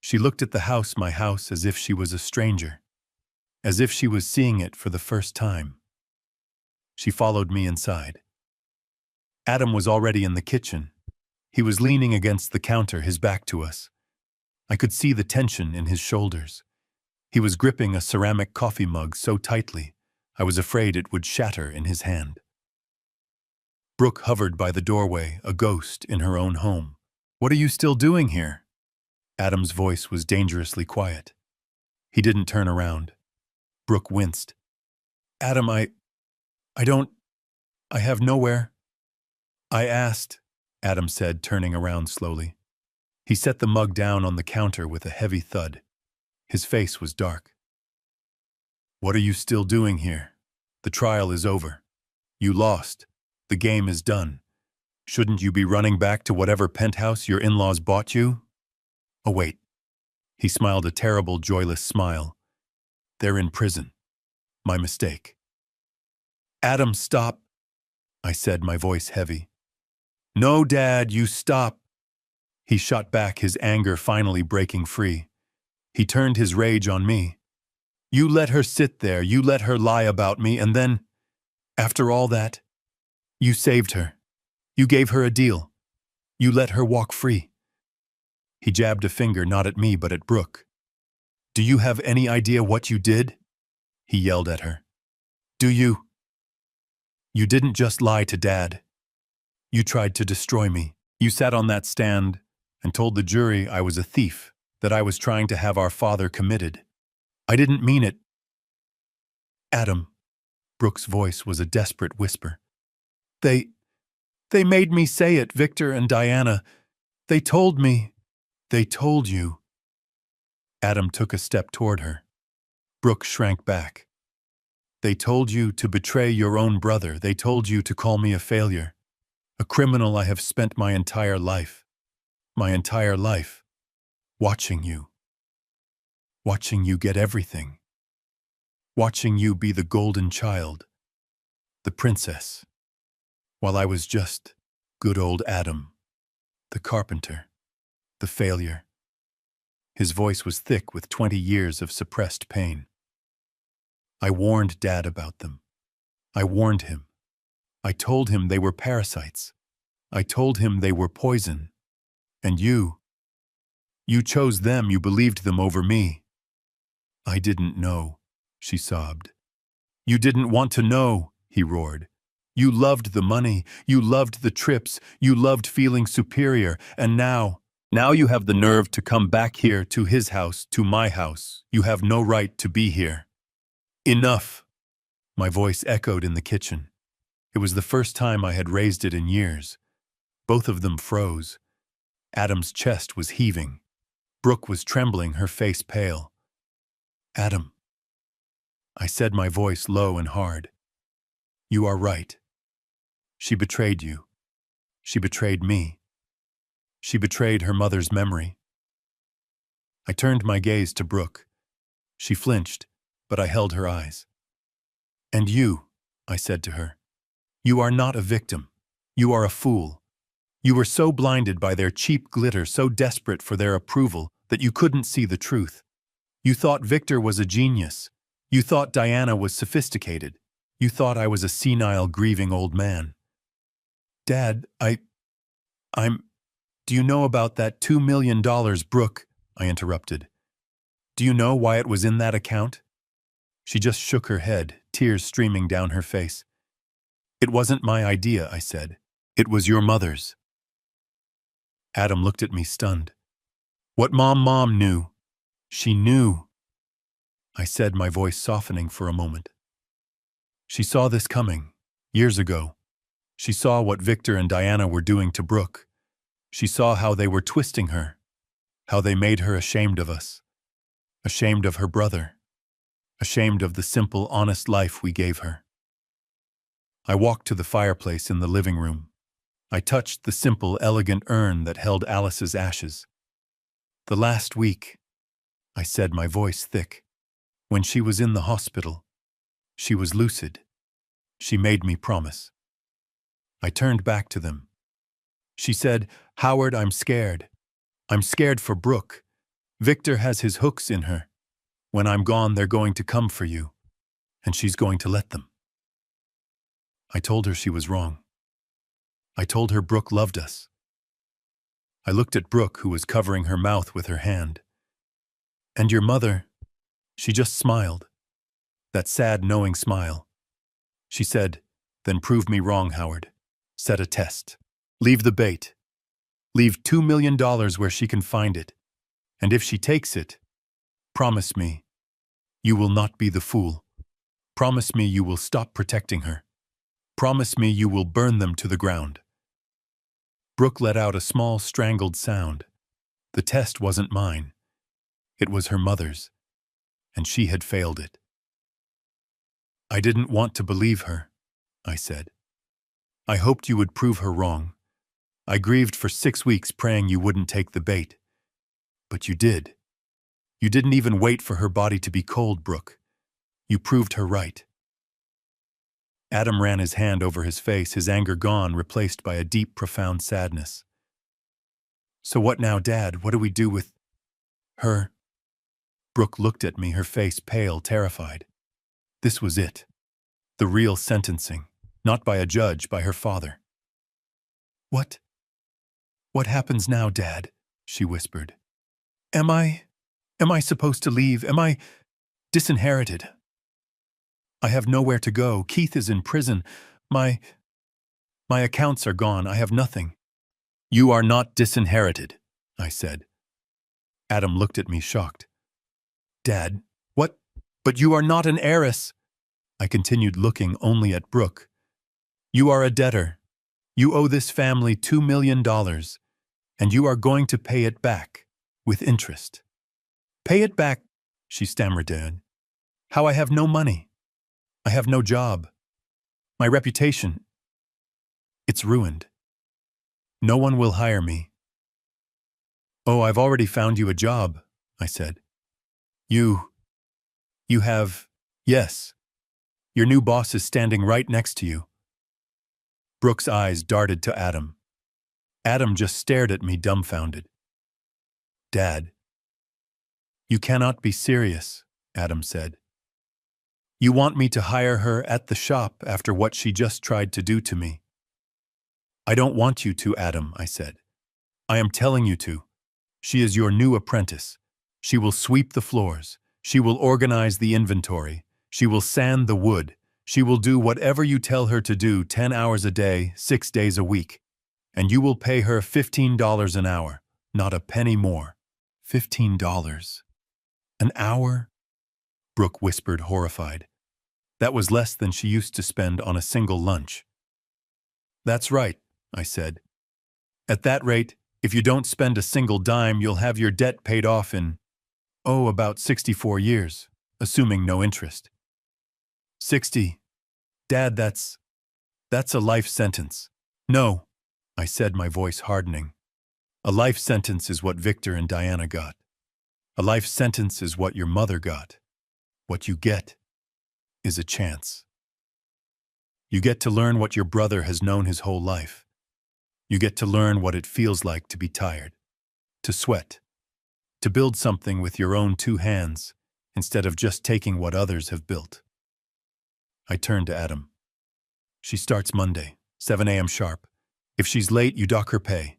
She looked at the house, my house, as if she was a stranger, as if she was seeing it for the first time. She followed me inside. Adam was already in the kitchen. He was leaning against the counter, his back to us. I could see the tension in his shoulders. He was gripping a ceramic coffee mug so tightly, I was afraid it would shatter in his hand. Brooke hovered by the doorway, a ghost in her own home. "What are you still doing here?" Adam's voice was dangerously quiet. He didn't turn around. Brooke winced. "Adam, I have nowhere." "I asked," Adam said, turning around slowly. He set the mug down on the counter with a heavy thud. His face was dark. "What are you still doing here? The trial is over. You lost. The game is done. Shouldn't you be running back to whatever penthouse your in-laws bought you?" "Oh, wait." He smiled a terrible, joyless smile. "They're in prison. My mistake." "Adam, stop," I said, my voice heavy. "No, Dad, you stop." He shot back, his anger finally breaking free. He turned his rage on me. "You let her sit there, you let her lie about me, and then, after all that, you saved her. You gave her a deal. You let her walk free." He jabbed a finger not at me but at Brooke. "Do you have any idea what you did?" He yelled at her. "Do you? You didn't just lie to Dad. You tried to destroy me. You sat on that stand and told the jury I was a thief, that I was trying to have our father committed. I didn't mean it." "Adam," Brooke's voice was a desperate whisper. They made me say it, Victor and Diana. They told me. They told you." Adam took a step toward her. Brooke shrank back. "They told you to betray your own brother. They told you to call me a failure. A criminal I have spent my entire life, watching you. Watching you get everything. Watching you be the golden child, the princess, while I was just good old Adam, the carpenter, the failure." His voice was thick with 20 years of suppressed pain. "I warned Dad about them. I warned him. I told him they were parasites. I told him they were poison. And you chose them, you believed them over me." "I didn't know," she sobbed. "You didn't want to know," he roared. "You loved the money, you loved the trips, you loved feeling superior, and now you have the nerve to come back here to his house, to my house. You have no right to be here." "Enough!" My voice echoed in the kitchen. It was the first time I had raised it in years. Both of them froze. Adam's chest was heaving. Brooke was trembling, her face pale. "Adam," I said, my voice low and hard. "You are right. She betrayed you. She betrayed me. She betrayed her mother's memory." I turned my gaze to Brooke. She flinched, but I held her eyes. "And you," I said to her, "you are not a victim. You are a fool. You were so blinded by their cheap glitter, so desperate for their approval, that you couldn't see the truth. You thought Victor was a genius. You thought Diana was sophisticated. You thought I was a senile, grieving old man." "Dad, do you know about that $2 million, Brooke?" I interrupted. "Do you know why it was in that account?" She just shook her head, tears streaming down her face. "It wasn't my idea," I said. "It was your mother's." Adam looked at me stunned. "What Mom knew? She knew," I said, my voice softening for a moment. "She saw this coming, years ago. She saw what Victor and Diana were doing to Brooke. She saw how they were twisting her, how they made her ashamed of us, ashamed of her brother, ashamed of the simple, honest life we gave her." I walked to the fireplace in the living room. I touched the simple, elegant urn that held Alice's ashes. "The last week," I said, my voice thick, "when she was in the hospital, she was lucid. She made me promise." I turned back to them. She said, "Howard, I'm scared. I'm scared for Brooke. Victor has his hooks in her. When I'm gone, they're going to come for you, and she's going to let them." I told her she was wrong. I told her Brooke loved us. I looked at Brooke, who was covering her mouth with her hand. "And your mother?" She just smiled. That sad, knowing smile. She said, "Then prove me wrong, Howard. Set a test. Leave the bait. Leave $2 million where she can find it. And if she takes it, promise me you will not be the fool. Promise me you will stop protecting her. Promise me you will burn them to the ground." Brooke let out a small, strangled sound. The test wasn't mine. It was her mother's, and she had failed it. "I didn't want to believe her," I said. "I hoped you would prove her wrong. I grieved for 6 weeks praying you wouldn't take the bait. But you did. You didn't even wait for her body to be cold, Brooke. You proved her right." Adam ran his hand over his face, his anger gone, replaced by a deep, profound sadness. "So what now, Dad? What do we do with her?" Brooke looked at me, her face pale, terrified. This was it. The real sentencing. Not by a judge, by her father. What happens now, Dad?" she whispered. Am I supposed to leave? Am I disinherited? I have nowhere to go. Keith is in prison. My accounts are gone. I have nothing." "You are not disinherited," I said. Adam looked at me, shocked. "Dad, what? But you are not an heiress." I continued, looking only at Brooke. "You are a debtor. You owe this family $2 million, and you are going to pay it back, with interest." "Pay it back," she stammered, "Dad. How? I have no money. I have no job. My reputation, it's ruined. No one will hire me." "Oh, I've already found you a job," I said. You have, yes. Your new boss is standing right next to you." Brooke's eyes darted to Adam. Adam just stared at me, dumbfounded. "Dad." "You cannot be serious," Adam said. "You want me to hire her at the shop after what she just tried to do to me?" "I don't want you to, Adam," I said. "I am telling you to. She is your new apprentice. She will sweep the floors. She will organize the inventory. She will sand the wood. She will do whatever you tell her to do 10 hours a day, 6 days a week. And you will pay her $15 an hour, not a penny more." $15 an hour? Brooke whispered, horrified. That was less than she used to spend on a single lunch. "That's right," I said. "At that rate, if you don't spend a single dime, you'll have your debt paid off in, about 64 years, assuming no interest." 60. Dad, that's a life sentence. "No," I said, my voice hardening. "A life sentence is what Victor and Diana got. A life sentence is what your mother got. What you get is a chance. You get to learn what your brother has known his whole life. You get to learn what it feels like to be tired, to sweat, to build something with your own 2 hands instead of just taking what others have built." I turned to Adam. "She starts Monday, 7 a.m. sharp. If she's late, you dock her pay.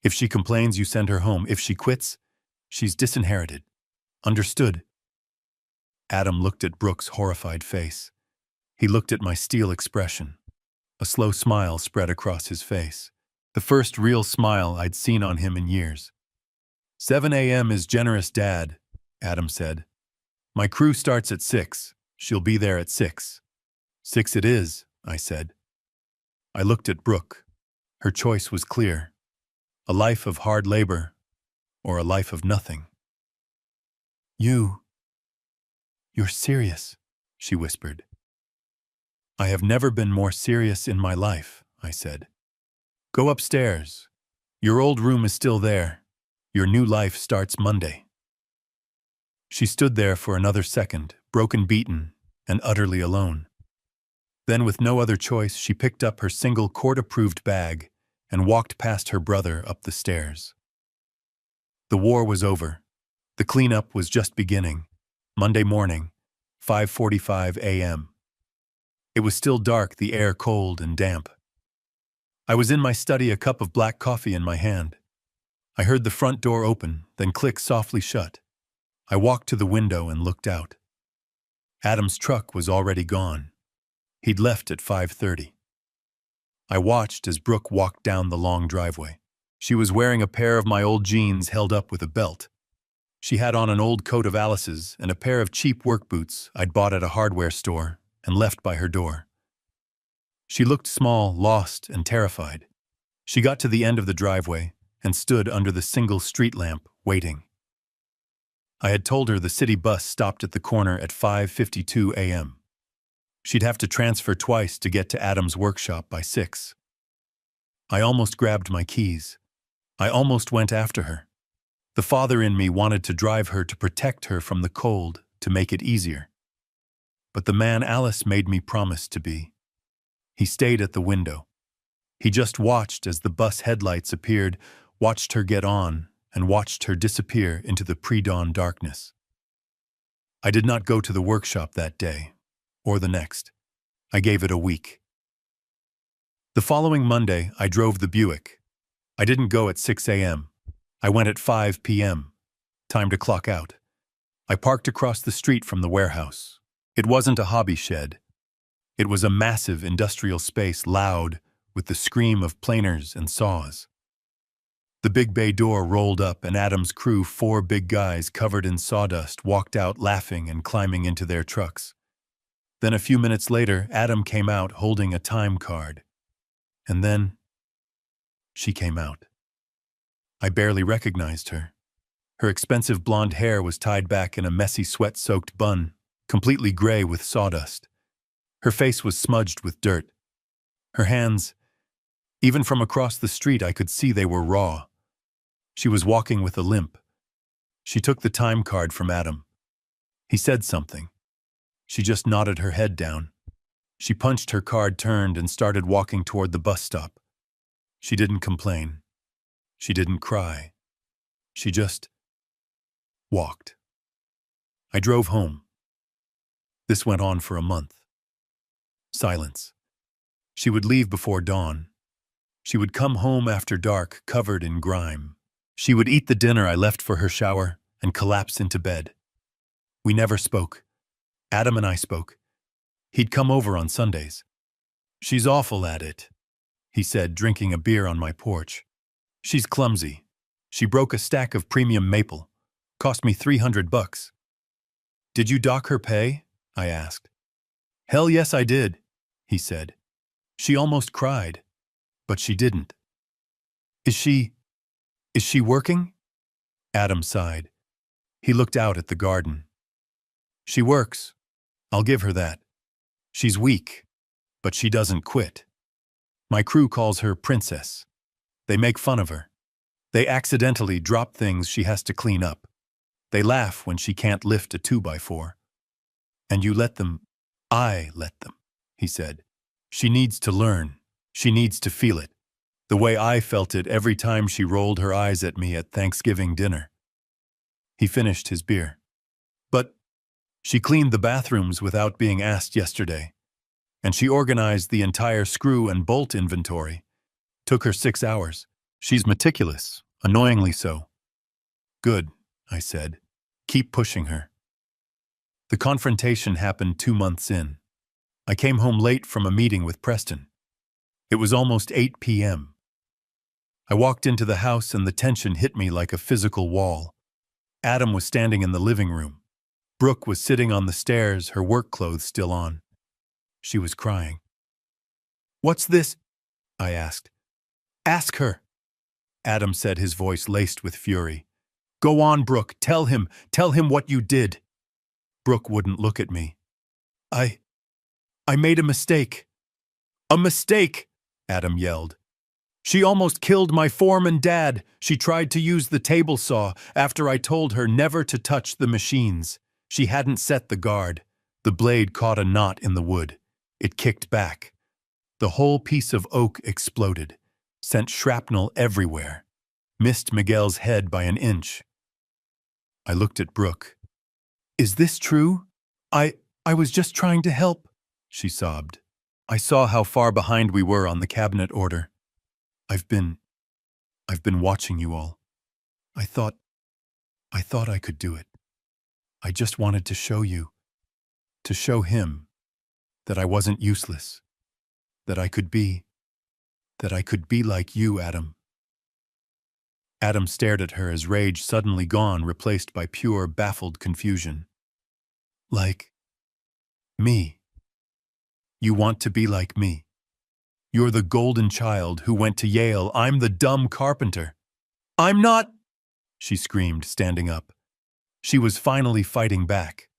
If she complains, you send her home. If she quits, she's disinherited. Understood?" Adam looked at Brooke's horrified face. He looked at my steel expression. A slow smile spread across his face. The first real smile I'd seen on him in years. 7 a.m. is generous, Dad," Adam said. "My crew starts at 6. She'll be there at 6. 6 it is," I said. I looked at Brooke. Her choice was clear. A life of hard labor, or a life of nothing. You're serious," she whispered. "I have never been more serious in my life," I said. "Go upstairs. Your old room is still there. Your new life starts Monday." She stood there for another second, broken, beaten, and utterly alone. Then, with no other choice, she picked up her single court-approved bag and walked past her brother up the stairs. The war was over. The cleanup was just beginning. Monday morning, 5:45 a.m. It was still dark, the air cold and damp. I was in my study, a cup of black coffee in my hand. I heard the front door open, then click softly shut. I walked to the window and looked out. Adam's truck was already gone. He'd left at 5:30. I watched as Brooke walked down the long driveway. She was wearing a pair of my old jeans held up with a belt. She had on an old coat of Alice's and a pair of cheap work boots I'd bought at a hardware store and left by her door. She looked small, lost, and terrified. She got to the end of the driveway and stood under the single street lamp, waiting. I had told her the city bus stopped at the corner at 5:52 a.m. She'd have to transfer twice to get to Adam's workshop by 6. I almost grabbed my keys. I almost went after her. The father in me wanted to drive her to protect her from the cold, to make it easier. But the man Alice made me promise to be. He stayed at the window. He just watched as the bus headlights appeared, watched her get on, and watched her disappear into the pre-dawn darkness. I did not go to the workshop that day, or the next. I gave it a week. The following Monday, I drove the Buick. I didn't go at 6 a.m. I went at 5 p.m. Time to clock out. I parked across the street from the warehouse. It wasn't a hobby shed. It was a massive industrial space, loud, with the scream of planers and saws. The big bay door rolled up and Adam's crew, 4 big guys covered in sawdust, walked out laughing and climbing into their trucks. Then a few minutes later, Adam came out holding a time card. And then she came out. I barely recognized her. Her expensive blonde hair was tied back in a messy sweat-soaked bun, completely gray with sawdust. Her face was smudged with dirt. Her hands, even from across the street, I could see they were raw. She was walking with a limp. She took the time card from Adam. He said something. She just nodded her head down. She punched her card, turned, and started walking toward the bus stop. She didn't complain. She didn't cry. She just walked. I drove home. This went on for a month. Silence. She would leave before dawn. She would come home after dark, covered in grime. She would eat the dinner I left for her shower and collapse into bed. We never spoke. Adam and I spoke. He'd come over on Sundays. "She's awful at it," he said, drinking a beer on my porch. "She's clumsy. She broke a stack of premium maple. Cost me $300. "Did you dock her pay?" I asked. "Hell yes, I did," he said. "She almost cried, but she didn't." Is she working?" Adam sighed. He looked out at the garden. "She works. I'll give her that. She's weak, but she doesn't quit. My crew calls her Princess. They make fun of her. They accidentally drop things she has to clean up. They laugh when she can't lift a 2x4. And you let them. I let them," he said. "She needs to learn. She needs to feel it. The way I felt it every time she rolled her eyes at me at Thanksgiving dinner." He finished his beer. "But she cleaned the bathrooms without being asked yesterday. And she organized the entire screw and bolt inventory. Took her 6 hours. She's meticulous, annoyingly so." "Good," I said. "Keep pushing her." The confrontation happened 2 months in. I came home late from a meeting with Preston. It was almost 8 p.m. I walked into the house and the tension hit me like a physical wall. Adam was standing in the living room. Brooke was sitting on the stairs, her work clothes still on. She was crying. "What's this?" I asked. "Ask her," Adam said, his voice laced with fury. "Go on, Brooke, tell him what you did." Brooke wouldn't look at me. I made a mistake." "A mistake?" Adam yelled. "She almost killed my foreman dad. She tried to use the table saw after I told her never to touch the machines. She hadn't set the guard. The blade caught a knot in the wood. It kicked back. The whole piece of oak exploded. sent shrapnel everywhere, missed Miguel's head by an inch. I looked at Brooke. "Is this true? I was just trying to help," she sobbed. I saw how far behind we were on the cabinet order. I've been watching you all. I thought I could do it. I just wanted to show you, to show him, that I wasn't useless, that I could be like you, Adam." Adam stared at her, his rage suddenly gone, replaced by pure, baffled confusion. "Like me. You want to be like me. You're the golden child who went to Yale. I'm the dumb carpenter." "I'm not," she screamed, standing up. She was finally fighting back.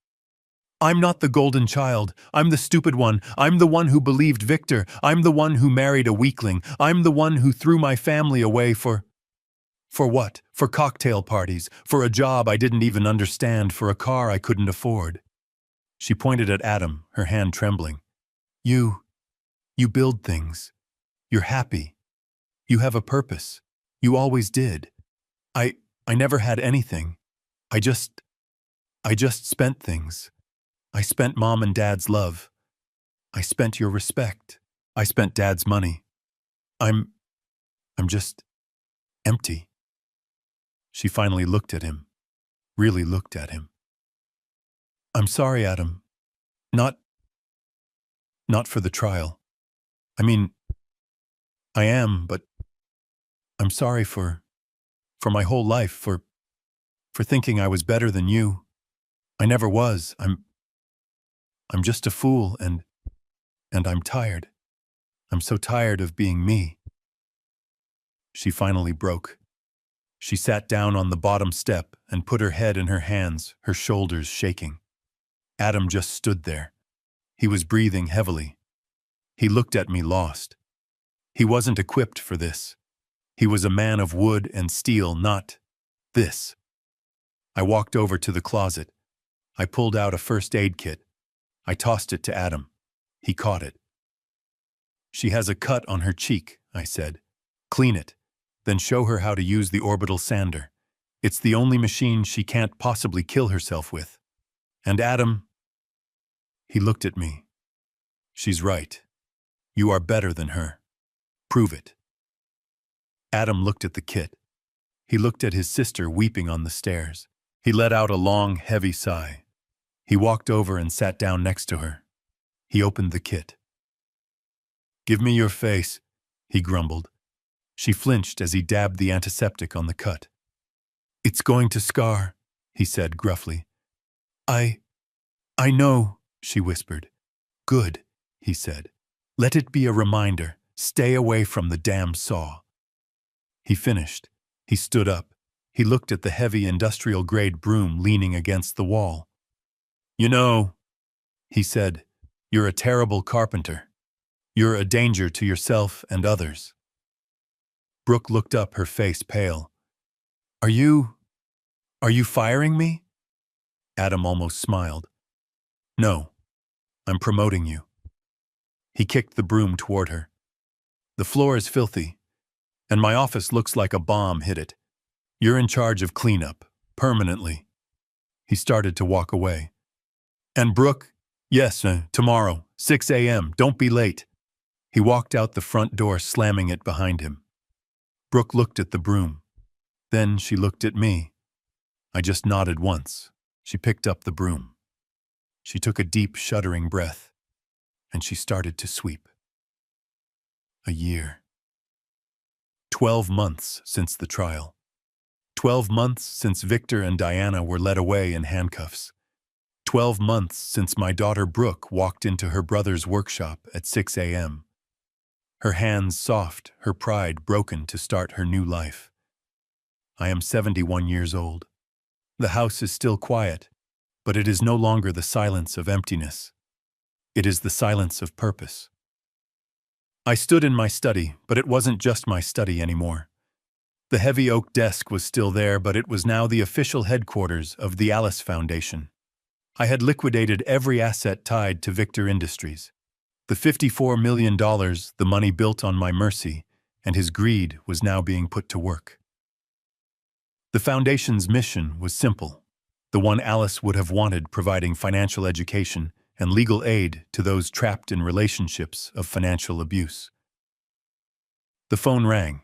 "I'm not the golden child. I'm the stupid one. I'm the one who believed Victor. I'm the one who married a weakling. I'm the one who threw my family away for what? For cocktail parties, for a job I didn't even understand, for a car I couldn't afford." She pointed at Adam, her hand trembling. You build things. You're happy. You have a purpose. You always did. I never had anything. I just spent things. I spent Mom and Dad's love. I spent your respect. I spent Dad's money. I'm just empty." She finally looked at him, really looked at him. "I'm sorry, Adam. Not for the trial. I mean, I am, but I'm sorry for my whole life, for thinking I was better than you. I never was. I'm just a fool, and I'm tired. I'm so tired of being me." She finally broke. She sat down on the bottom step and put her head in her hands, her shoulders shaking. Adam just stood there. He was breathing heavily. He looked at me lost. He wasn't equipped for this. He was a man of wood and steel, not this. I walked over to the closet. I pulled out a first aid kit. I tossed it to Adam. He caught it. "She has a cut on her cheek," I said. "Clean it, then show her how to use the orbital sander. It's the only machine she can't possibly kill herself with." And Adam, he looked at me. "She's right. You are better than her. Prove it." Adam looked at the kit. He looked at his sister weeping on the stairs. He let out a long, heavy sigh. He walked over and sat down next to her. He opened the kit. "Give me your face," he grumbled. She flinched as he dabbed the antiseptic on the cut. "It's going to scar," he said gruffly. I know," she whispered. "Good," he said. "Let it be a reminder. Stay away from the damn saw." He finished. He stood up. He looked at the heavy industrial-grade broom leaning against the wall. "You know," he said, "you're a terrible carpenter. You're a danger to yourself and others." Brooke looked up, her face pale. Are you firing me?" Adam almost smiled. "No, I'm promoting you." He kicked the broom toward her. "The floor is filthy, and my office looks like a bomb hit it. You're in charge of cleanup, permanently." He started to walk away. "And Brooke, yes, tomorrow, 6 a.m., don't be late." He walked out the front door, slamming it behind him. Brooke looked at the broom. Then she looked at me. I just nodded once. She picked up the broom. She took a deep, shuddering breath, and she started to sweep. A year. 12 months since the trial. 12 months since Victor and Diana were led away in handcuffs. 12 months since my daughter Brooke walked into her brother's workshop at 6 a.m. Her hands soft, her pride broken to start her new life. I am 71 years old. The house is still quiet, but it is no longer the silence of emptiness. It is the silence of purpose. I stood in my study, but it wasn't just my study anymore. The heavy oak desk was still there, but it was now the official headquarters of the Alice Foundation. I had liquidated every asset tied to Victor Industries. The $54 million, the money built on my mercy, and his greed was now being put to work. The foundation's mission was simple, the one Alice would have wanted, providing financial education and legal aid to those trapped in relationships of financial abuse. The phone rang.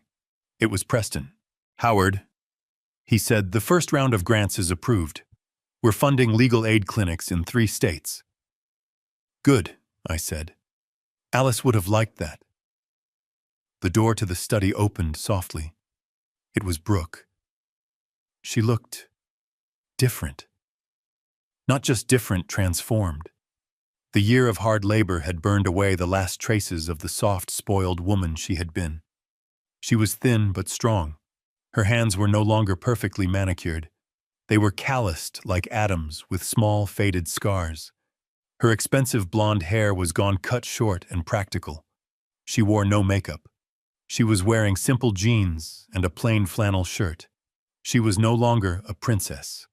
It was Preston. "Howard," he said, "the first round of grants is approved. We're funding legal aid clinics in 3 states. "Good," I said. Alice would have liked that. The door to the study opened softly. It was Brooke. She looked different. Not just different, transformed. The year of hard labor had burned away the last traces of the soft, spoiled woman she had been. She was thin but strong. Her hands were no longer perfectly manicured. They were calloused like Adam's, with small, faded scars. Her expensive blonde hair was gone, cut short and practical. She wore no makeup. She was wearing simple jeans and a plain flannel shirt. She was no longer a princess.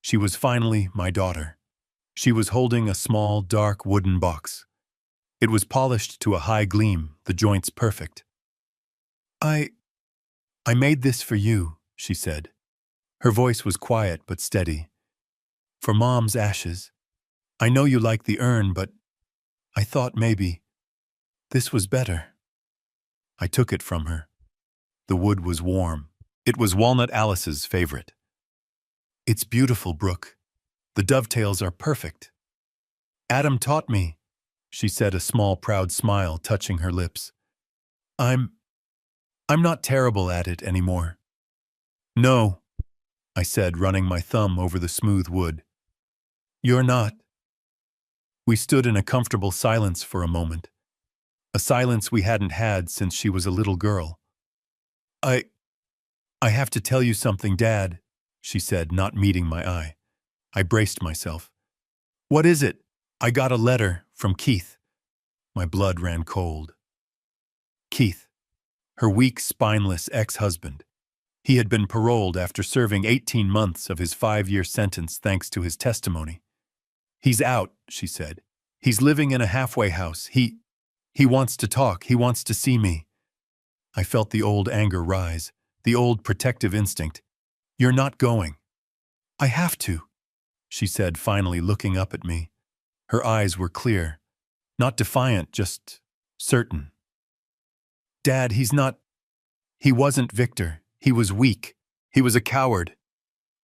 She was finally my daughter. She was holding a small, dark wooden box. It was polished to a high gleam, the joints perfect. I made this for you," she said. Her voice was quiet but steady. "For Mom's ashes. I know you like the urn, but I thought maybe this was better." I took it from her. The wood was warm. It was walnut, Alice's favorite. "It's beautiful, Brooke. The dovetails are perfect. Adam taught me," she said, a small, proud smile touching her lips. I'm not terrible at it anymore." "No," I said, running my thumb over the smooth wood. "You're not." We stood in a comfortable silence for a moment, a silence we hadn't had since she was a little girl. I have to tell you something, Dad," she said, not meeting my eye. I braced myself. "What is it?" "I got a letter from Keith." My blood ran cold. Keith, her weak, spineless ex-husband. He had been paroled after serving 18 months of his 5-year sentence thanks to his testimony. "He's out," she said. "He's living in a halfway house. He wants to talk. He wants to see me." I felt the old anger rise, the old protective instinct. "You're not going." "I have to," she said, finally looking up at me. Her eyes were clear, not defiant, just certain. "Dad, he wasn't Victor. He was weak. He was a coward.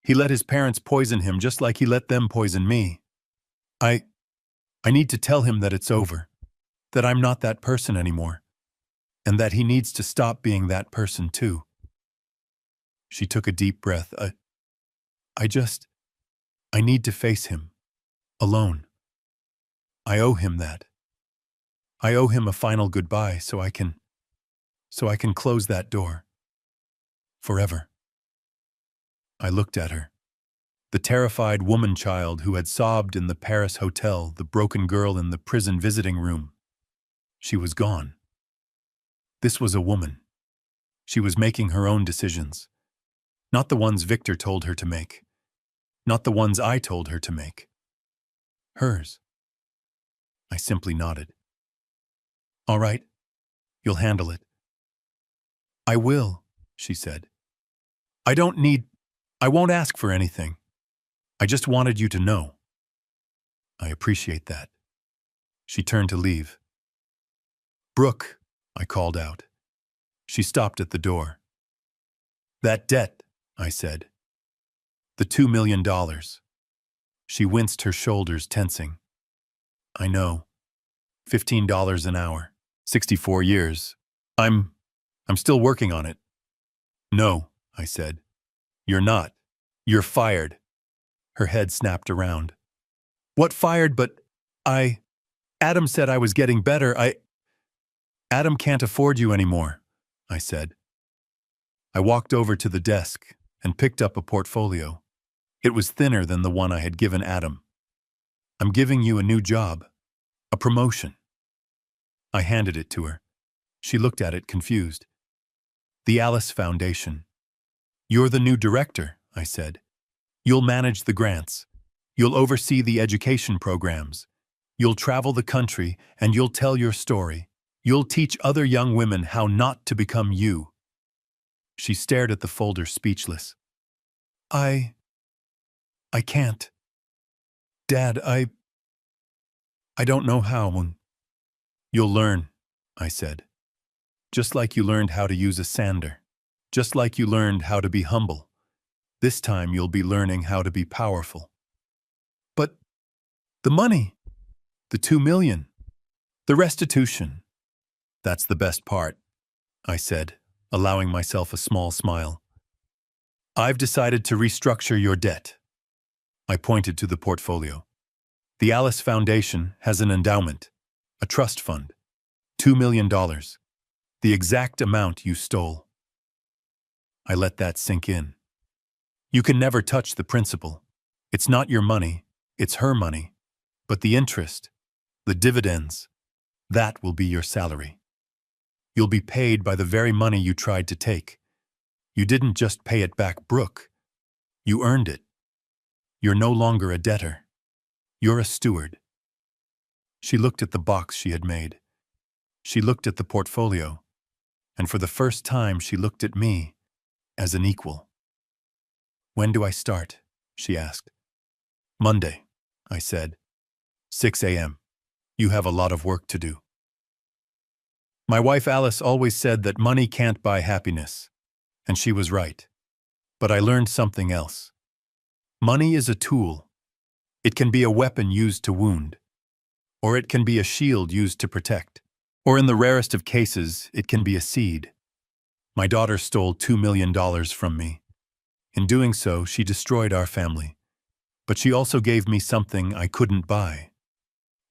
He let his parents poison him just like he let them poison me. I need to tell him that it's over, that I'm not that person anymore, and that he needs to stop being that person too." She took a deep breath. I need to face him, alone. I owe him that. I owe him a final goodbye so I can close that door. Forever. I looked at her. The terrified woman-child who had sobbed in the Paris hotel, the broken girl in the prison visiting room. She was gone. This was a woman. She was making her own decisions. Not the ones Victor told her to make. Not the ones I told her to make. Hers. I simply nodded. "All right, you'll handle it." "I will," she said. I won't ask for anything. I just wanted you to know." "I appreciate that." She turned to leave. "Brooke," I called out. She stopped at the door. "That debt," I said. "The $2 million. She winced, her shoulders tensing. "I know. $15 an hour. 64 years. I'm still working on it." "No," I said. "You're not. You're fired." Her head snapped around. "What fired? But Adam said I was getting better. Adam can't afford you anymore," I said. I walked over to the desk and picked up a portfolio. It was thinner than the one I had given Adam. "I'm giving you a new job. A promotion." I handed it to her. She looked at it confused. "The Alice Foundation. You're the new director," I said. "You'll manage the grants. You'll oversee the education programs. You'll travel the country and you'll tell your story. You'll teach other young women how not to become you. She stared at the folder, speechless. I can't. Dad, I don't know how. You'll learn, I said. Just like you learned how to use a sander. Just like you learned how to be humble. This time you'll be learning how to be powerful. But the money, the 2 million, the restitution. That's the best part, I said, allowing myself a small smile. I've decided to restructure your debt. I pointed to the portfolio. The Alice Foundation has an endowment, a trust fund, $2 million, the exact amount you stole. I let that sink in. You can never touch the principal. It's not your money, it's her money. But the interest, the dividends, that will be your salary. You'll be paid by the very money you tried to take. You didn't just pay it back, Brooke. You earned it. You're no longer a debtor. You're a steward. She looked at the box she had made. She looked at the portfolio. And for the first time, she looked at me as an equal. When do I start? She asked. Monday, I said. 6 a.m. You have a lot of work to do. My wife Alice always said that money can't buy happiness. And she was right. But I learned something else. Money is a tool. It can be a weapon used to wound. Or it can be a shield used to protect. Or in the rarest of cases, it can be a seed. My daughter stole $2 million from me. In doing so, she destroyed our family. But she also gave me something I couldn't buy.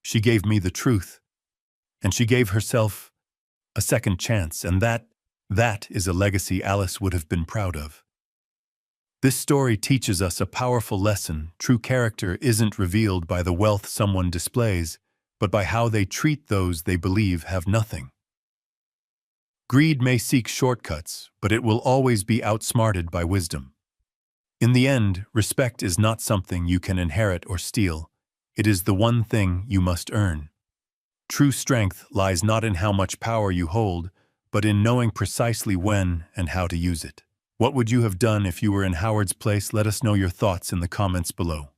She gave me the truth. And she gave herself a second chance, and that is a legacy Alice would have been proud of. This story teaches us a powerful lesson. True character isn't revealed by the wealth someone displays, but by how they treat those they believe have nothing. Greed may seek shortcuts, but it will always be outsmarted by wisdom. In the end, respect is not something you can inherit or steal. It is the one thing you must earn. True strength lies not in how much power you hold, but in knowing precisely when and how to use it. What would you have done if you were in Howard's place? Let us know your thoughts in the comments below.